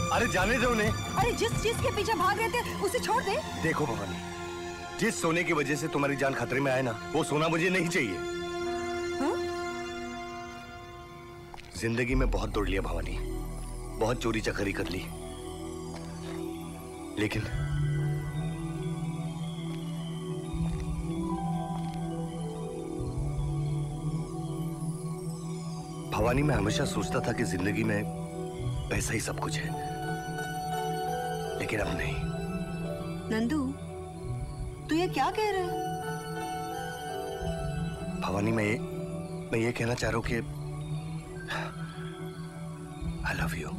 अरे जाने दो उन्हें। अरे जिस चीज के पीछे भाग रहे थे उसे छोड़ दे। देखो भवानी, जिस सोने की वजह से तुम्हारी जान खतरे में आए ना, वो सोना मुझे नहीं चाहिए। जिंदगी में बहुत दौड़ लिया भवानी, बहुत चोरी चकारी कर ली, लेकिन भवानी, मैं हमेशा सोचता था कि जिंदगी में पैसा ही सब कुछ है, लेकिन अब नहीं। नंदू, तू ये क्या कह रहा है? भवानी, मैं ये कहना चाह रहा हूं कि I love you.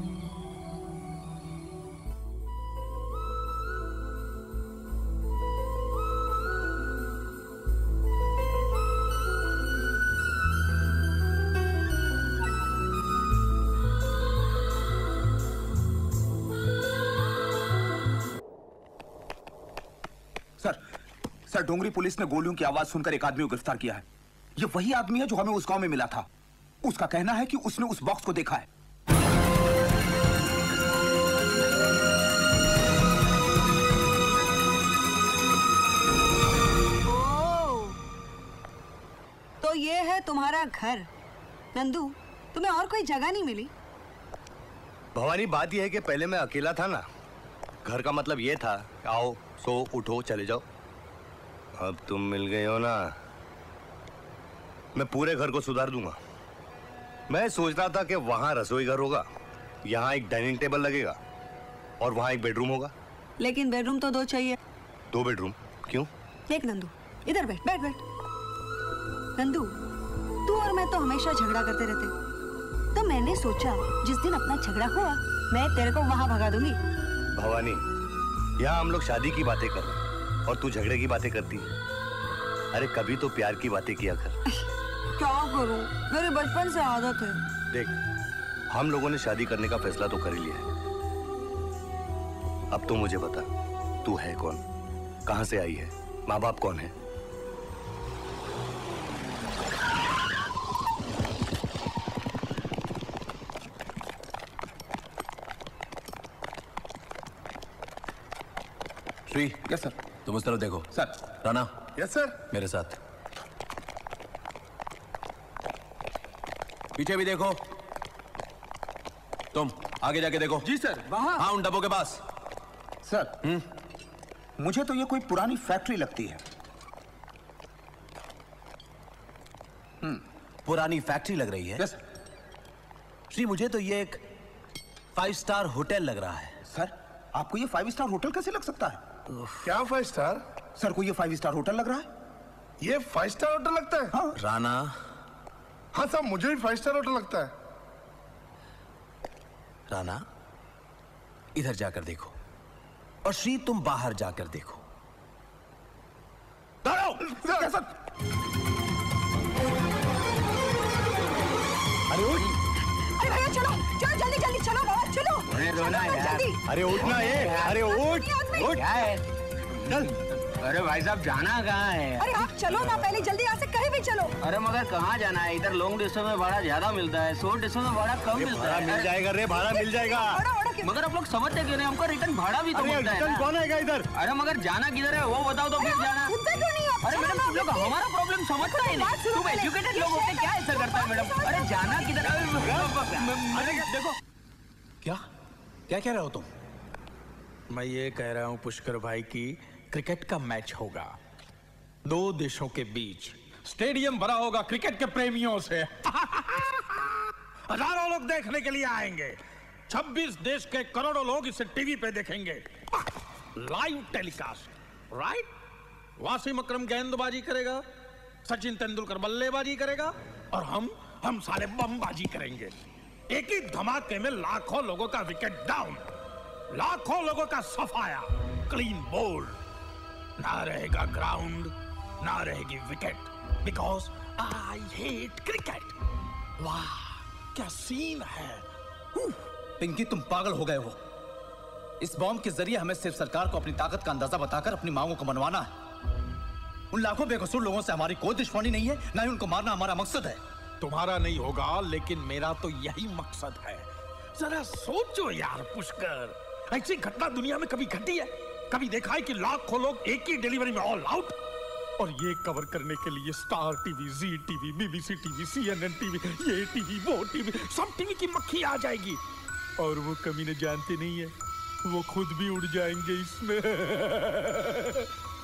Sir, Dongri police ने गोलियों की आवाज सुनकर एक आदमी को गिरफ्तार किया है। ये वही आदमी है जो हमें उस गांव में मिला था। उसका कहना है कि उसने उस बॉक्स को देखा है। तो ये है तुम्हारा घर। नंदू, तुम्हें और कोई जगह नहीं मिली? भवानी, बात यह है कि पहले मैं अकेला था ना, घर का मतलब ये था आओ सो उठो चले जाओ। अब तुम मिल गए हो ना, मैं पूरे घर को सुधार दूंगा। मैं सोच रहा था कि वहां रसोई घर होगा, यहाँ एक डाइनिंग टेबल लगेगा और वहां एक बेडरूम होगा। लेकिन बेडरूम तो 2 चाहिए। 2 बेडरूम क्यों? देख नंदू, इधर बैठ बैठ बैठ। नंदू, तू और मैं तो हमेशा झगड़ा करते रहते, तो मैंने सोचा जिस दिन अपना झगड़ा हुआ मैं तेरे को वहां भगा दूंगी। भवानी, यहाँ हम लोग शादी की बातें कर रहे हैं और तू झगड़े की बातें करती है। अरे कभी तो प्यार की बातें किया कर। क्या करूं, मेरे बचपन से आदत है। देख, हम लोगों ने शादी करने का फैसला तो कर ही लिया है। अब तो मुझे बता, तू है कौन, कहां से आई है, माँ बाप कौन है? Shri, yes sir. तुम उस तरफ देखो। सर। Rana, yes sir. मेरे साथ। पीछे भी देखो। तुम आगे जाके देखो। जी सर। वहां? हाँ, उन डब्बों के पास। सर, मुझे तो ये कोई पुरानी फैक्ट्री लगती है। पुरानी फैक्ट्री लग रही है? यस। श्री, मुझे तो ये एक 5 स्टार होटल लग रहा है। सर, आपको ये 5 स्टार होटल कैसे लग सकता है? क्या 5 स्टार? सर को ये 5 स्टार होटल लग रहा है? ये 5 स्टार होटल लगता है? हाँ। राणा। हाँ साहब, मुझे भी 5 स्टार होटल लगता है। राणा, इधर जाकर देखो और श्री तुम बाहर जाकर देखो। अरे उठ! अरे भैया चलो चलो, जल्दी जल्दी चलो बाबा, चलो। जल्दी। अरे उठना है, अरे उठ उठ। क्या है? चल। अरे भाई साहब, जाना कहाँ है? अरे आप चलो ना, पहले जल्दी यहाँ से कहीं भी चलो। अरे मगर कहाँ जाना है? इधर लॉन्ग डिस्टेंस में भाड़ा ज्यादा मिलता है, शॉर्ट डिस्टेंस में भाड़ा कम मिलता है। मिल जाएगा रे, भाड़ा मिल जाएगा। मगर आप लोग समझते क्यों नहीं? हमको रिटर्न भाड़ा भी तो मिलता है। कौन आएगा इधर? अरे मगर जाना किधर है वो बताओ तो फिर जाना। अरे मैडम, तुम लोग हमारा प्रॉब्लम समझता ही नहीं। तुम एजुकेटेड लोग होते क्या ऐसा करता है मैडम? अरे जाना किधर? अरे देखो, क्या क्या कह रहे हो तुम? मैं ये कह रहा हूं पुष्कर भाई की क्रिकेट का मैच होगा 2 देशों के बीच, स्टेडियम भरा होगा क्रिकेट के प्रेमियों से। हजारों लोग देखने के लिए आएंगे। 26 देश के करोड़ों लोग इसे टीवी पे देखेंगे, लाइव टेलीकास्ट। राइट? वासिम अकरम गेंदबाजी करेगा, सचिन तेंदुलकर बल्लेबाजी करेगा और हम सारे बमबाजी करेंगे। एक ही धमाके में लाखों लोगों का विकेट डाउन, लाखों लोगों का सफाया, क्लीन बोल्ड। ना रहेगा ग्राउंड, ना रहेगी wicket, because I hate cricket. वाह, क्या सीन है। पिंकी, तुम पागल हो गए हो। इस बॉम्ब के जरिए हमें सिर्फ सरकार को अपनी ताकत का अंदाजा बताकर अपनी मांगों को मनवाना है। उन लाखों बेकसूर लोगों से हमारी कोई दुश्मनी नहीं है, ना ही उनको मारना हमारा मकसद है। तुम्हारा नहीं होगा, लेकिन मेरा तो यही मकसद है। जरा सोचो यार पुष्कर, ऐसी घटना दुनिया में कभी घटी है? कभी देखा है कि लाखों लोग एक ही डिलीवरी में ऑल आउट? और ये कवर करने के लिए Star TV, Zee TV, BBC TV, CNN TV, ये टीवी, वो टीवी, सब टीवी की मक्खी आ जाएगी। और वो कमीने जानते नहीं है, वो खुद भी उड़ जाएंगे इसमें।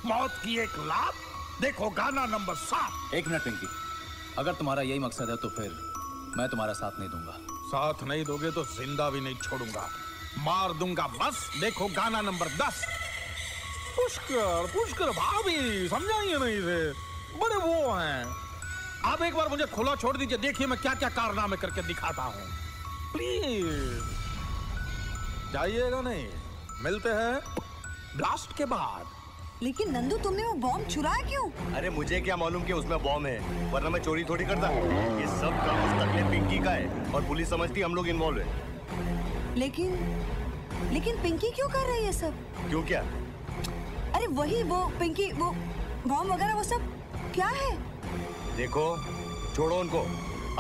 मौत की एक लात, देखो गाना नंबर 7। एक मिनट पिंकी, अगर तुम्हारा यही मकसद है तो फिर मैं तुम्हारा साथ नहीं दूंगा। साथ नहीं दोगे तो जिंदा भी नहीं छोड़ूंगा, मार दूंगा बस। देखो गाना नंबर 10। पुष्कर, पुष्कर भाभी समझाइए नहीं थे, बड़े वो हैं। आप एक बार मुझे खुला छोड़ दीजिए, देखिए मैं क्या क्या कारनामे करके दिखाता हूँ। प्लीज जाइएगा नहीं, मिलते हैं ब्लास्ट के बाद। लेकिन नंदू, तुमने वो बॉम्ब चुराया क्यों? अरे मुझे क्या मालूम कि उसमें बॉम्ब है, वरना मैं चोरी थोड़ी करता। ये सब काम उस टकले पिंकी का है और पुलिस समझती हम लोग इन्वॉल्व है। लेकिन पिंकी क्यों कर रही है सब? क्यों क्या? अरे वही वो पिंकी, वो बॉम्ब वगैरह, वो सब क्या है? देखो, छोड़ो उनको,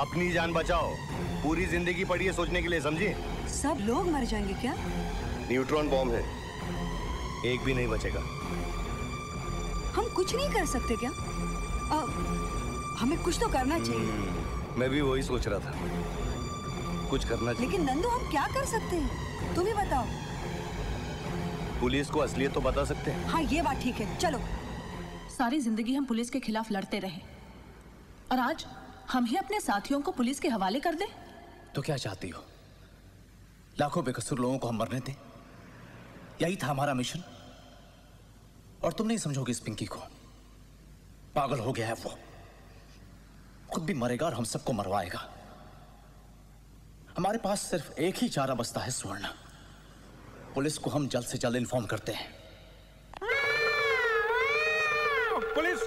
अपनी जान बचाओ। पूरी जिंदगी पड़ी है सोचने के लिए, समझी? सब लोग मर जाएंगे क्या? न्यूट्रॉन बॉम्ब है, एक भी नहीं बचेगा। हम कुछ नहीं कर सकते क्या? हमें कुछ तो करना चाहिए। मैं भी वही सोच रहा था, कुछ करना चाहिए। लेकिन नंदू, हम क्या कर सकते हैं? तुम ही बताओ। पुलिस को असलियत तो बता सकते हैं। हाँ, ये बात ठीक है, चलो। सारी जिंदगी हम पुलिस के खिलाफ लड़ते रहे और आज हम ही अपने साथियों को पुलिस के हवाले कर दें? तो क्या चाहती हो? लाखों बेकसूर लोगों को हम मरने दें? यही था हमारा मिशन। और तुम नहीं समझोगे इस पिंकी को, पागल हो गया है वो, खुद भी मरेगा और हम सबको मरवाएगा। हमारे पास सिर्फ एक ही चारा बचता है, स्वर्ण। पुलिस को हम जल्द से जल्द इन्फॉर्म करते हैं। पुलिस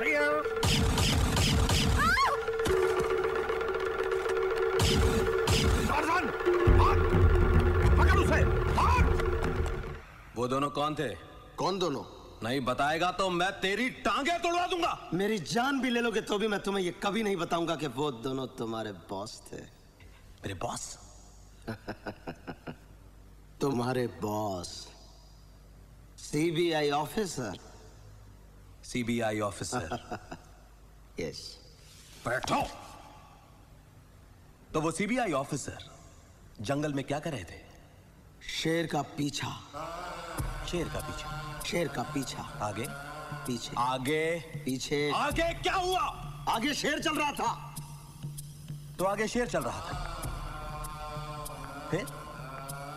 पकड़ उसे, वो दोनों कौन थे? कौन दोनों? नहीं बताएगा तो मैं तेरी टांगे तोड़वा दूंगा। मेरी जान भी ले लोगे तो भी मैं तुम्हें ये कभी नहीं बताऊंगा कि वो दोनों तुम्हारे बॉस थे। मेरे बॉस? तुम्हारे boss, CBI officer. CBI officer? Yes. बैठो। तो वो सीबीआई ऑफिसर जंगल में क्या कर रहे थे? शेर का पीछा। शेर का पीछा? शेर का पीछा। आगे? पीछे। आगे? पीछे। आगे क्या हुआ? आगे शेर चल रहा था। तो आगे शेर चल रहा था,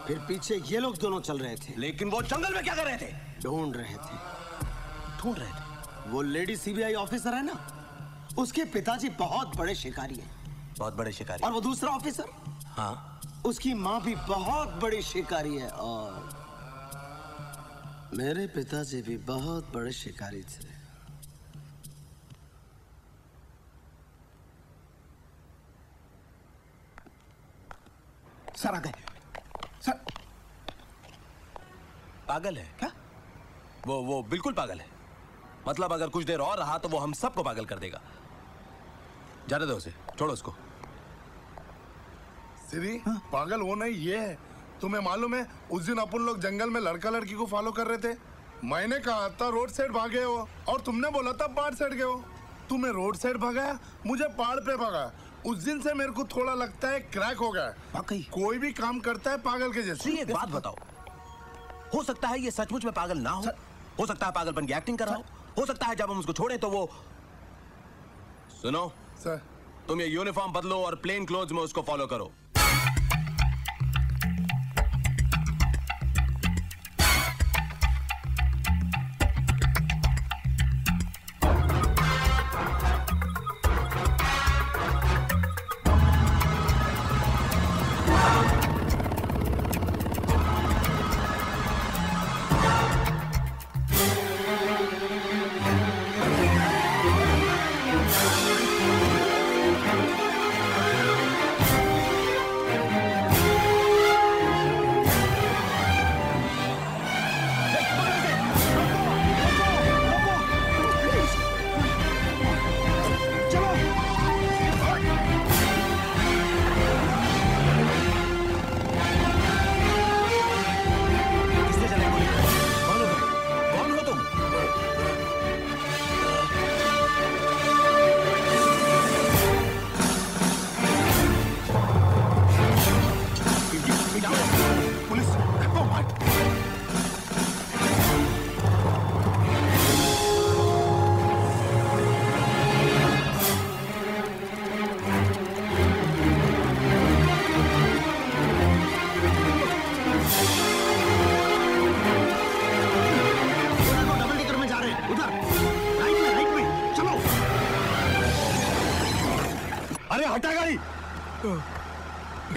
फिर पीछे ये लोग दोनों चल रहे थे। लेकिन वो जंगल में क्या कर रहे थे? ढूंढ रहे थे। ढूंढ रहे थे? वो लेडी सीबीआई ऑफिसर है ना, उसके पिताजी बहुत बड़े शिकारी हैं। बहुत बड़े शिकारी? और वो दूसरा ऑफिसर, हाँ, उसकी माँ भी बहुत बड़ी शिकारी है। और मेरे पिताजी भी बहुत बड़े शिकारी थे। सर आ गए। सर पागल है क्या? वो बिल्कुल पागल है। मतलब अगर कुछ देर और रहा तो वो हम सबको पागल कर देगा। जाने दो उसे, छोड़ो उसको। श्री, पागल वो नहीं, ये है। तुम्हें मालूम है उस दिन अपन लोग जंगल में लड़का लड़की को फॉलो कर रहे थे। मैंने कहा था रोड साइड भागे हो और तुमने बोला था पहाड़ साइड गए हो। तुम्हें रोड साइड भगाया, मुझे पहाड़ पे भगाया। उस दिन से मेरे को थोड़ा लगता है क्रैक हो गया। वाकई कोई भी काम करता है पागल के जैसे। एक बात बताओ, हो सकता है ये सचमुच में पागल ना हो सकता है पागलपन की एक्टिंग कर रहा हो सकता है जब हम उसको छोड़े तो वो। सुनो सर, तुम ये यूनिफॉर्म बदलो और प्लेन क्लोथ्स में उसको फॉलो करो।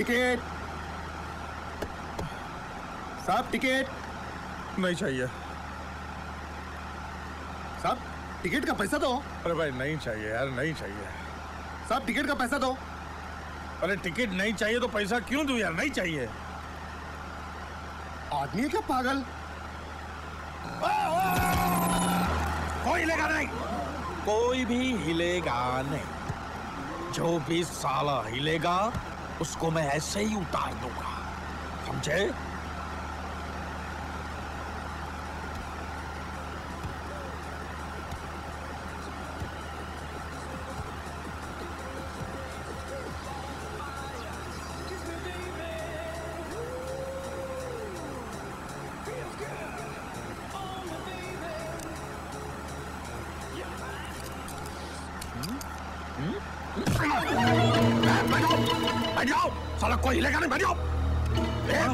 टिकट साहब, टिकट नहीं चाहिए साहब, टिकट का पैसा दो। अरे भाई नहीं चाहिए यार, नहीं चाहिए साहब, टिकट का पैसा दो। अरे टिकट नहीं चाहिए तो पैसा क्यों दूं यार, नहीं चाहिए। आदमी है क्या पागल? कोई हिलेगा नहीं, कोई भी हिलेगा नहीं। जो भी साला हिलेगा उसको मैं ऐसे ही उतार दूंगा, समझे? बैठ जाओ, साला कोई हिलेगा नहीं, बैठ जाओ।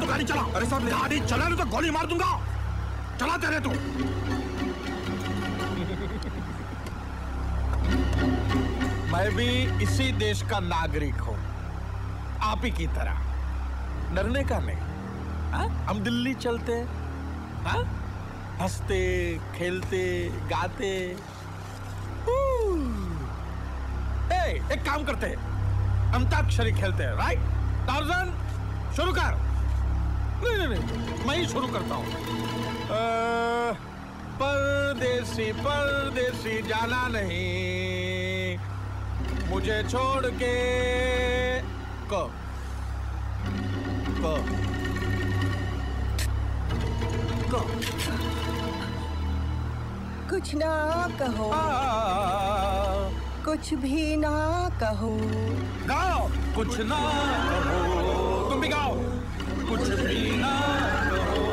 तो गाड़ी चला। अरे साहब गाड़ी चला नहीं तो गोली मार दूंगा। चलाते रहे तू। मैं भी इसी देश का नागरिक हूँ, आप ही की तरह। डरने का नहीं। हा? हम दिल्ली चलते, हा? हंसते खेलते गाते। एक काम करते हैं, अंताक्षरी खेलते हैं, राइट? टार्ज़न शुरू कर। नहीं, मैं ही शुरू करता हूँ। परदेसी परदेसी जाना नहीं, मुझे छोड़ के को कुछ ना कहो, कुछ भी ना कहो। गाओ कुछ ना कहो, तुम भी गाओ कुछ भी ना कहो।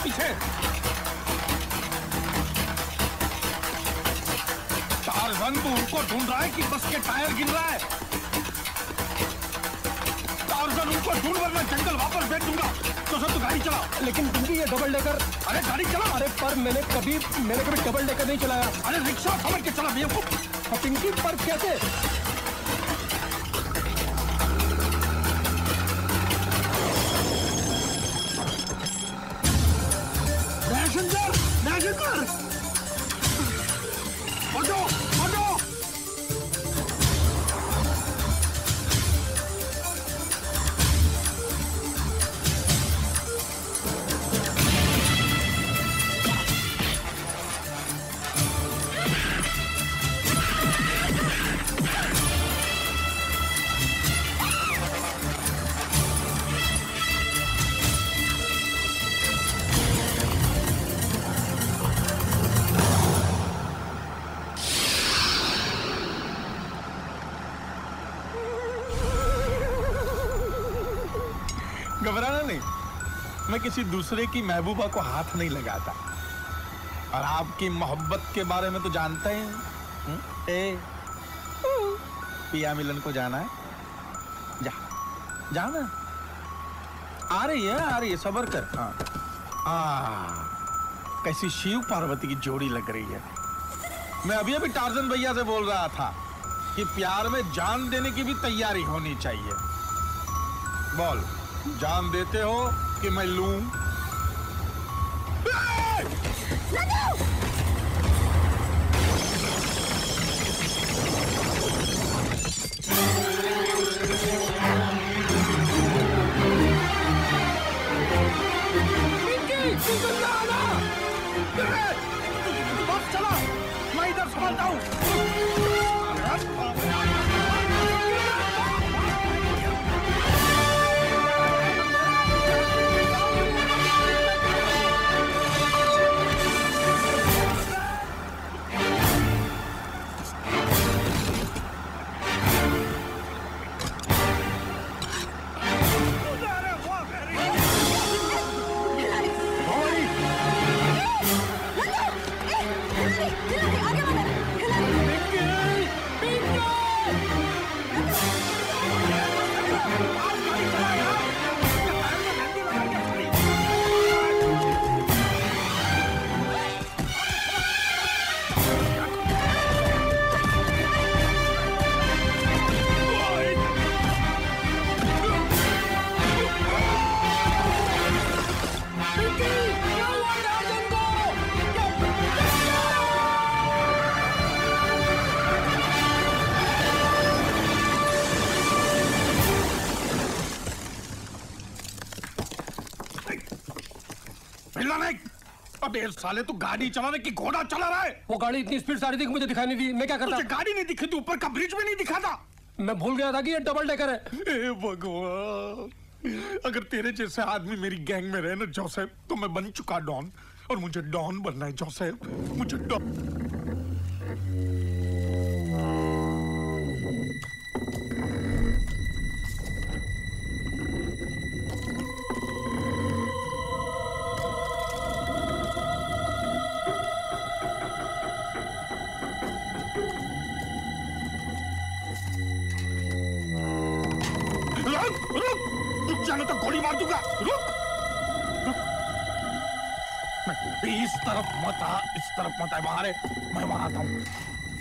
पीछे टार्ज़न उनको ढूंढ रहा है कि बस के टायर गिर रहा है। टार्ज़न उनको ढूंढ वरना जंगल वापस भेज दूंगा। तो सब तो गाड़ी चला। लेकिन पिंकी ये डबल डेकर। अरे गाड़ी चला। अरे पर मैंने कभी डबल डेकर नहीं चलाया। अरे रिक्शा समझ के चला भैया। पिंकी पर कैसे? घबराना नहीं, मैं किसी दूसरे की महबूबा को हाथ नहीं लगाता। और आपकी मोहब्बत के बारे में तो जानता ही। पिया मिलन को जाना है, जाना। आ रही है, सबर कर। कैसी शिव पार्वती की जोड़ी लग रही है। मैं अभी टार्ज़न भैया से बोल रहा था कि प्यार में जान देने की भी तैयारी होनी चाहिए। बोल, जान देते हो कि मैं लूं? बस चला, मैं इधर संभालता हूं। अबे साले तू गाड़ी चला रहा कि घोड़ा चला रहा है? वो गाड़ी इतनी स्पीड से आ रही थी कि मुझे दिखाई नहीं दी। मैं क्या करता? तुझे गाड़ी नहीं दिखी थी, ऊपर का ब्रिज में नहीं दिखा था? मैं भूल गया था कि ये डबल डेकर है। हे भगवान, अगर तेरे जैसे आदमी मेरी गैंग में रहे ना जोसेफ, तो मैं बन चुका डॉन, और मुझे डॉन बनना है जोसेफ, मुझे डॉन। रुक जाने तो गोली मार दूंगा। रुक। इस तरफ मत आ, इस तरफ मत आ, बाहर है, मैं वहां आता हूँ।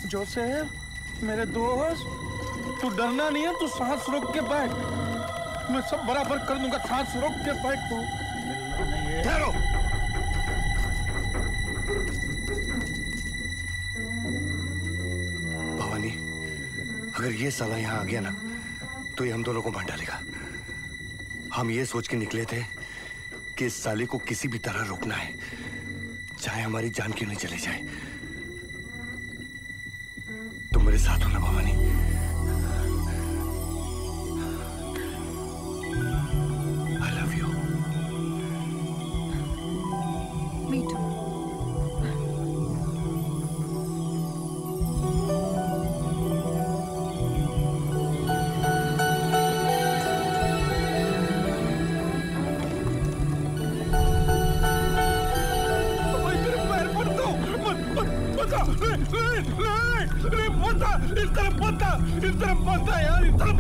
जोसेफ मेरे दोस्त, तू डरना नहीं है, तू सांस रोक के बैठ, मैं सब बराबर कर दूंगा। सांस रोक के बैठ तू। ठहरो। भवानी, अगर ये साला यहाँ आ गया ना तो ये हम दोनों को मार डालेगा। हम ये सोच के निकले थे कि इस साले को किसी भी तरह रोकना है, चाहे हमारी जान क्यों नहीं चली जाए। तुम मेरे साथ हो ना Bhavani? I love you. Me too. इस तरफ मत आ यार, इस तरफ।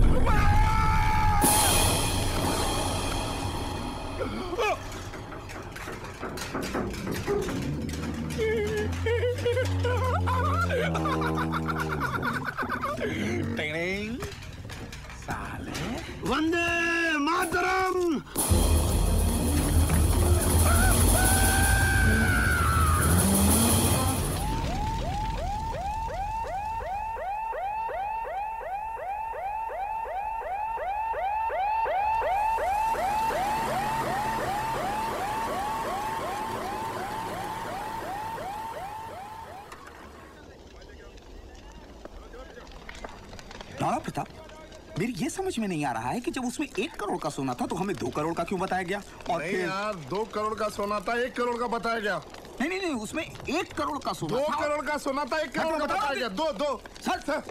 साले वंदे मातरम। राणा प्रताप, मेरी ये समझ में नहीं आ रहा है कि जब उसमें 1 करोड़ का सोना था तो हमें 2 करोड़ का क्यों बताया गया? और नहीं यार, 2 करोड़ का सोना था, 1 करोड़ का बताया गया। नहीं नहीं नहीं, उसमें 1 करोड़ का सोना 2 था। करोड़ का सोना था, 1 करोड़ का बताया गया। दो सर,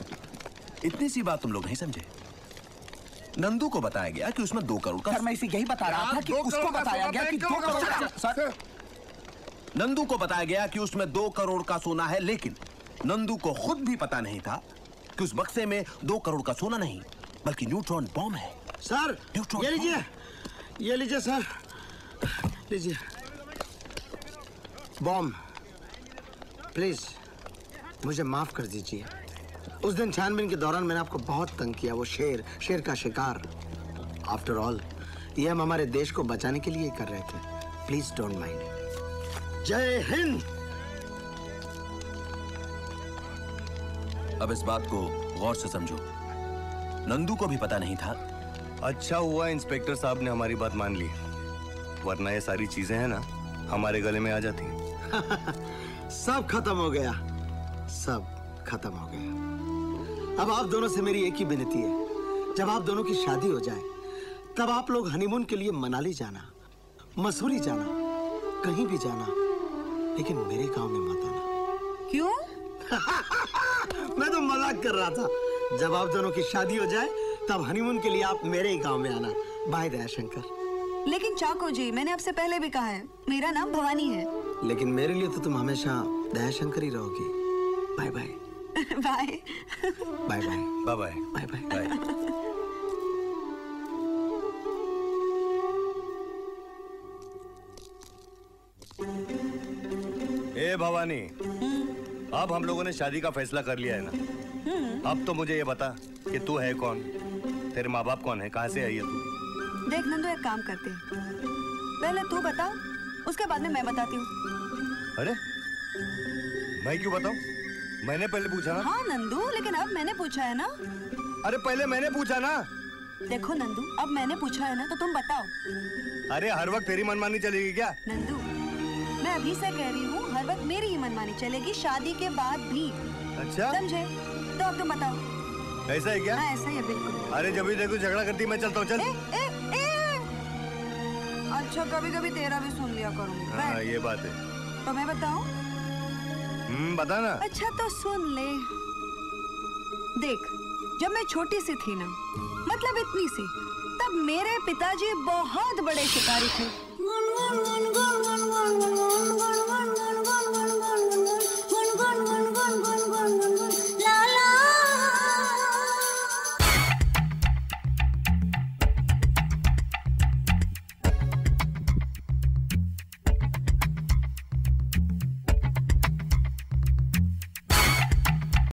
इतनी सी बात तुम लोग नहीं समझे। नंदू को बताया गया कि उसमें 2 करोड़ का। सर, मैं इसे यही बता रहा था कि उसको बताया गया कि 2 करोड़ का। सर, नंदू को बताया गया कि उसमें 2 करोड़ का सोना है, लेकिन नंदू को खुद भी पता नहीं था कि उस बक्से में 2 करोड़ का सोना नहीं बल्कि न्यूट्रॉन बॉम्ब है। सर, ये लीजिए, ये लीजिए सर, लीजिए बॉम्ब। प्लीज मुझे माफ कर दीजिए। उस दिन छानबीन के दौरान मैंने आपको बहुत तंग किया। वो शेर का शिकार। आफ्टर ऑल ये हम हमारे देश को बचाने के लिए कर रहे थे। Please don't mind. जय हिंद। अब इस बात को गौर से समझो, नंदू को भी पता नहीं था। अच्छा हुआ इंस्पेक्टर साहब ने हमारी बात मान ली, वरना ये सारी चीजें हैं ना हमारे गले में आ जाती। सब खत्म हो गया, सब खत्म हो गया। अब आप दोनों से मेरी एक ही विनती है, जब आप दोनों की शादी हो जाए तब आप लोग हनीमून के लिए मनाली जाना, मसूरी जाना, कहीं भी जाना, लेकिन मेरे गांव में मत आना। क्यों? मैं तो मजाक कर रहा था। जब आप दोनों की शादी हो जाए तब हनीमून के लिए आप मेरे ही गांव में आना। बाय दयाशंकर। लेकिन चाको जी, मैंने आपसे पहले भी कहा है, मेरा नाम भवानी है। लेकिन मेरे लिए तो तुम हमेशा दयाशंकर ही रहोगी। Bye bye. Bye bye bye bye bye bye bye. ए भवानी, अब हम लोगों ने शादी का फैसला कर लिया है ना। अब तो मुझे ये बता कि तू है कौन, तेरे माँ बाप कौन है, कहाँ से आई है तू? देख नंदू, एक काम करते हैं, पहले तू बता, उसके बाद में मैं बताती हूँ। अरे मैं क्यों बताऊँ? मैंने पहले पूछा ना। हाँ नंदू, लेकिन अब मैंने पूछा है ना। अरे पहले मैंने पूछा ना। देखो नंदू, अब मैंने पूछा है ना, तो तुम बताओ। अरे हर वक्त तेरी मनमानी चलेगी क्या? नंदू, मैं अभी से कह रही हूँ, हर वक्त मेरी ही मनमानी चलेगी, शादी के बाद भी। अच्छा समझे? तो अब तुम बताओ। ऐसा है क्या? हाँ ऐसा ही है बिल्कुल। अरे जब भी देखो झगड़ा करती, मैं चलता हूँ, चल। अच्छा कभी कभी तेरा भी सुन लिया करूँगी। हाँ ये बात है। तो मैं बताऊँ? बता ना। अच्छा तो सुन ले। देख, जब मैं छोटी सी थी ना, मतलब इतनी सी, तब मेरे पिताजी बहुत बड़े शिकारी थे।